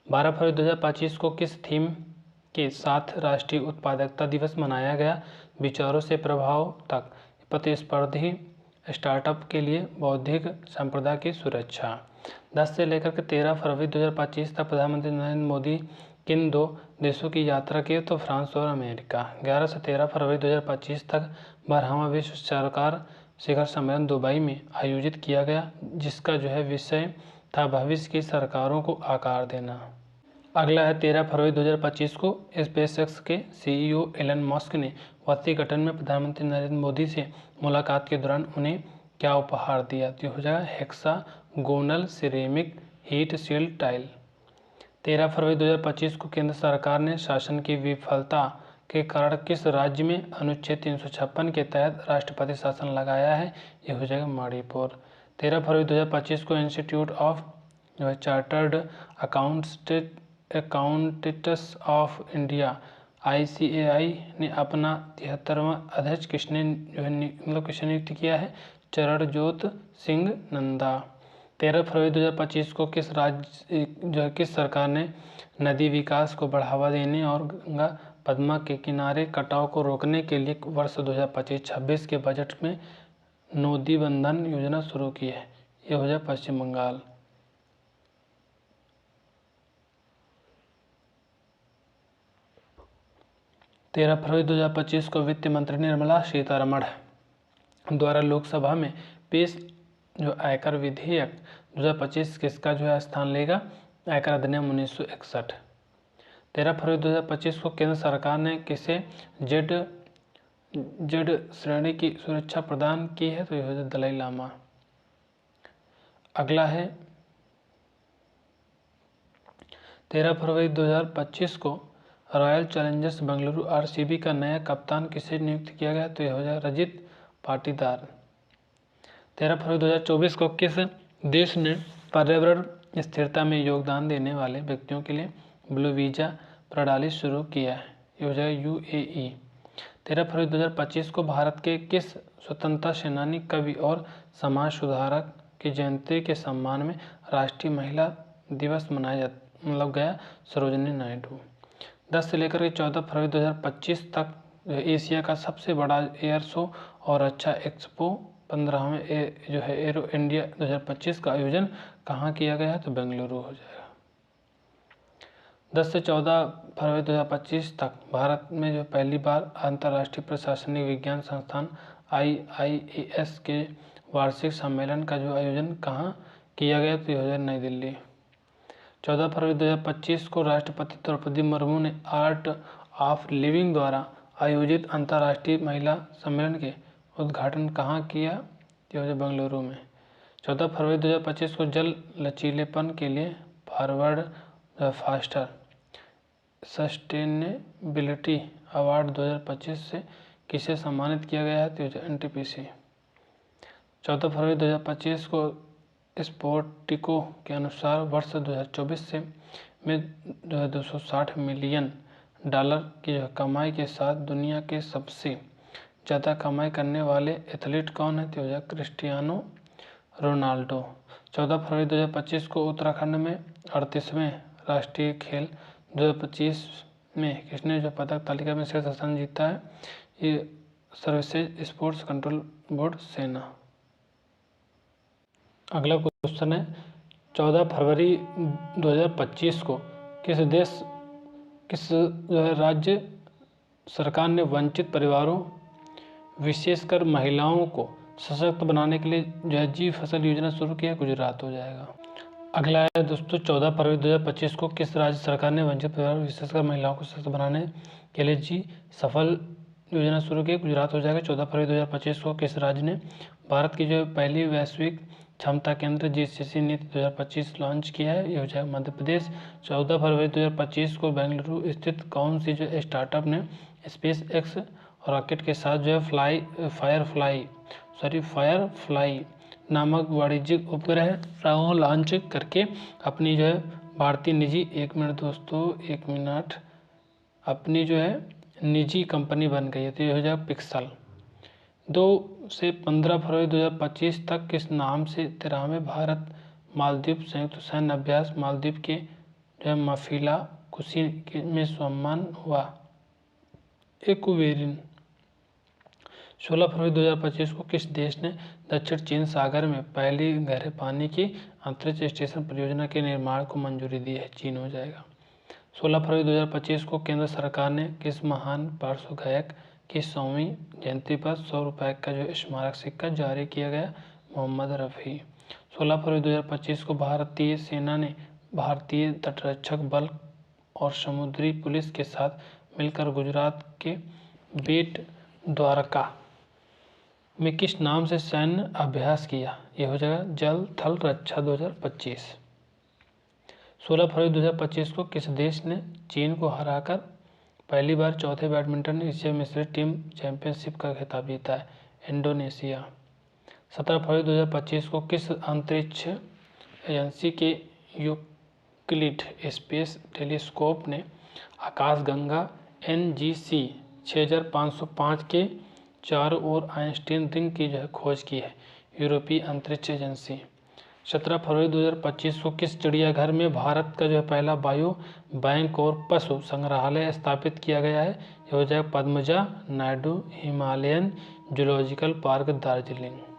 12 फरवरी 2025 को किस थीम के साथ राष्ट्रीय उत्पादकता दिवस मनाया गया, विचारों से प्रभाव तक प्रतिस्पर्धी स्टार्टअप के लिए बौद्धिक संपदा की सुरक्षा। 10 से लेकर के 13 फरवरी 2025 तक प्रधानमंत्री नरेंद्र मोदी किन 2 देशों की यात्रा की, तो फ्रांस और अमेरिका। 11 से 13 फरवरी 2025 तक 12वां विश्व सरकार शिखर सम्मेलन दुबई में आयोजित किया गया, जिसका जो है विषय था भविष्य की सरकारों को आकार देना। अगला है 13 फरवरी 2025 को स्पेसएक्स के CEO एलन मस्क ने वाशिंगटन में प्रधानमंत्री नरेंद्र मोदी से मुलाकात के दौरान उन्हें क्या उपहार दिया, तो हो जाएगा hexagonal ceramic heat shield tile. 13 फरवरी 2025 को केंद्र सरकार ने शासन की विफलता के कारण किस राज्य में अनुच्छेद 356 के तहत राष्ट्रपति शासन लगाया है, ये हो जाएगा मणिपुर। 13 फरवरी 2025 को institute of chartered accountants of India ICAI ने अपना 73वां अध्यक्ष किसने नियुक्त किया है, चरणजोत सिंह नंदा। 13 फरवरी 2025 को किस राज्य किस सरकार ने नदी विकास को बढ़ावा देने और गंगा पद्मा के किनारे कटाव को रोकने के लिए वर्ष 2025-26 के बजट में नोदी बंधन योजना शुरू की है, यह हो जाए पश्चिम बंगाल। 13 फरवरी 2025 को वित्त मंत्री निर्मला सीतारमण द्वारा लोकसभा में पेश जो आयकर विधेयक 2025 किसका जो है स्थान लेगा, आयकर अधिनियम 1961। 13 फरवरी 2025 को केंद्र सरकार ने किसे जेड श्रेणी की सुरक्षा प्रदान की है, तो यह हो जाए दलाई लामा। अगला है 13 फरवरी 2025 को रॉयल चैलेंजर्स बेंगलुरु RCB का नया कप्तान किसे नियुक्त किया गया, तो यह हो जाए रजित पाटीदार। 13 फरवरी 2024 को किस देश ने पर्यावरण स्थिरता में योगदान देने वाले व्यक्तियों के लिए ब्लू वीजा प्रणाली शुरू किया है, ये हो जाएगा UAE। 13 फरवरी 2025 को भारत के किस स्वतंत्रता सेनानी, कवि और समाज सुधारक की जयंती के सम्मान में राष्ट्रीय महिला दिवस मनाया गया, सरोजिनी नायडू। 10 से लेकर के 14 फरवरी 2025 तक एशिया का सबसे बड़ा एयर शो और रक्षा एक्सपो 15वें जो है एरो इंडिया 2025 का आयोजन कहाँ किया गया है, तो बेंगलुरु हो जाएगा। 10 से 14 फरवरी 2025 तक भारत में जो पहली बार अंतर्राष्ट्रीय प्रशासनिक विज्ञान संस्थान IIAS के वार्षिक सम्मेलन का जो आयोजन कहाँ किया गया, तो यह हो जाए नई दिल्ली। 14 फरवरी 2025 को राष्ट्रपति द्रौपदी मुर्मू ने आर्ट ऑफ लिविंग द्वारा आयोजित अंतर्राष्ट्रीय महिला सम्मेलन के उद्घाटन कहाँ किया, यह हो बेंगलुरु में। 14 फरवरी 2025 को जल लचीलेपन के लिए फॉरवर्ड फास्टर सस्टेनेबिलिटी अवार्ड 2025 से किसे सम्मानित किया गया है, तो NTPC। 14 फरवरी 2025 को स्पोर्टिको के अनुसार वर्ष 2024 से में $260 मिलियन की जो कमाई के साथ दुनिया के सबसे ज़्यादा कमाई करने वाले एथलीट कौन है, तो क्रिस्टियानो रोनाल्डो। 14 फरवरी 2025 को उत्तराखंड में 38वें राष्ट्रीय खेल 2025 में किसने जो पदक तालिका में शीर्ष स्थान जीता है, ये सर्विसेज स्पोर्ट्स कंट्रोल बोर्ड सेना। अगला क्वेश्चन है 14 फरवरी 2025 को किस जो है राज्य सरकार ने वंचित परिवारों विशेषकर महिलाओं को सशक्त बनाने के लिए जो है जी फसल योजना शुरू की है, गुजरात हो जाएगा। अगला है दोस्तों 14 फरवरी 2025 को किस राज्य सरकार ने वंचित परिवार विशेषकर महिलाओं को सशक्त बनाने के लिए जी सफल योजना शुरू की, गुजरात हो जाएगा। 14 फरवरी 2025 को किस राज्य ने भारत की जो पहली वैश्विक क्षमता केंद्र जीसीसी नीति 2025 लॉन्च किया है, ये हो जाएगा मध्य प्रदेश। 14 फरवरी 2025 को बेंगलुरु स्थित कौन सी जो स्टार्टअप ने स्पेस एक्स रॉकेट के साथ जो है फायरफ्लाई नामक वाणिज्यिक उपग्रह लॉन्च करके अपनी जो है भारतीय निजी अपनी जो है निजी कंपनी बन गई है, तो ये हो जाएगा पिक्सल। 2 से 15 फरवरी 2025 तक किस नाम से 13वें भारत मालदीव संयुक्त सैन्य अभ्यास मालदीव के जो है मफिला कुशी में सम्मान हुआ, एक्वेरिन। 16 फरवरी 2025 को किस देश ने दक्षिण चीन सागर में पहली गहरे पानी की अंतरिक्ष स्टेशन परियोजना के निर्माण को मंजूरी दी है, चीन हो जाएगा। 16 फरवरी 2025 को केंद्र सरकार ने किस महान पार्श्व गायक की 100वीं जयंती पर 100 रुपये का जो स्मारक सिक्का जारी किया गया, मोहम्मद रफ़ी। 16 फरवरी 2025 को भारतीय सेना ने भारतीय तटरक्षक बल और समुद्री पुलिस के साथ मिलकर गुजरात के बेट द्वारका में किस नाम से सैन्य अभ्यास किया, यह हो जाएगा जल थल रक्षा 2025। 16 फरवरी 2025 को किस देश ने चीन को हराकर पहली बार चौथे बैडमिंटन एशिया मिश्रित टीम चैंपियनशिप का खिताब जीता है, इंडोनेशिया। 17 फरवरी 2025 को किस अंतरिक्ष एजेंसी के यूक्लिड स्पेस टेलीस्कोप ने आकाशगंगा NGC 6505 के चारों ओर आइंस्टीन रिंग की जो है खोज की है, यूरोपीय अंतरिक्ष एजेंसी। 17 फरवरी 2025 को किस चिड़ियाघर में भारत का जो है पहला बायो बैंक और पशु संग्रहालय स्थापित किया गया है, यह हो जाएगा Padmaja Naidu Himalayan zoological park Darjeeling.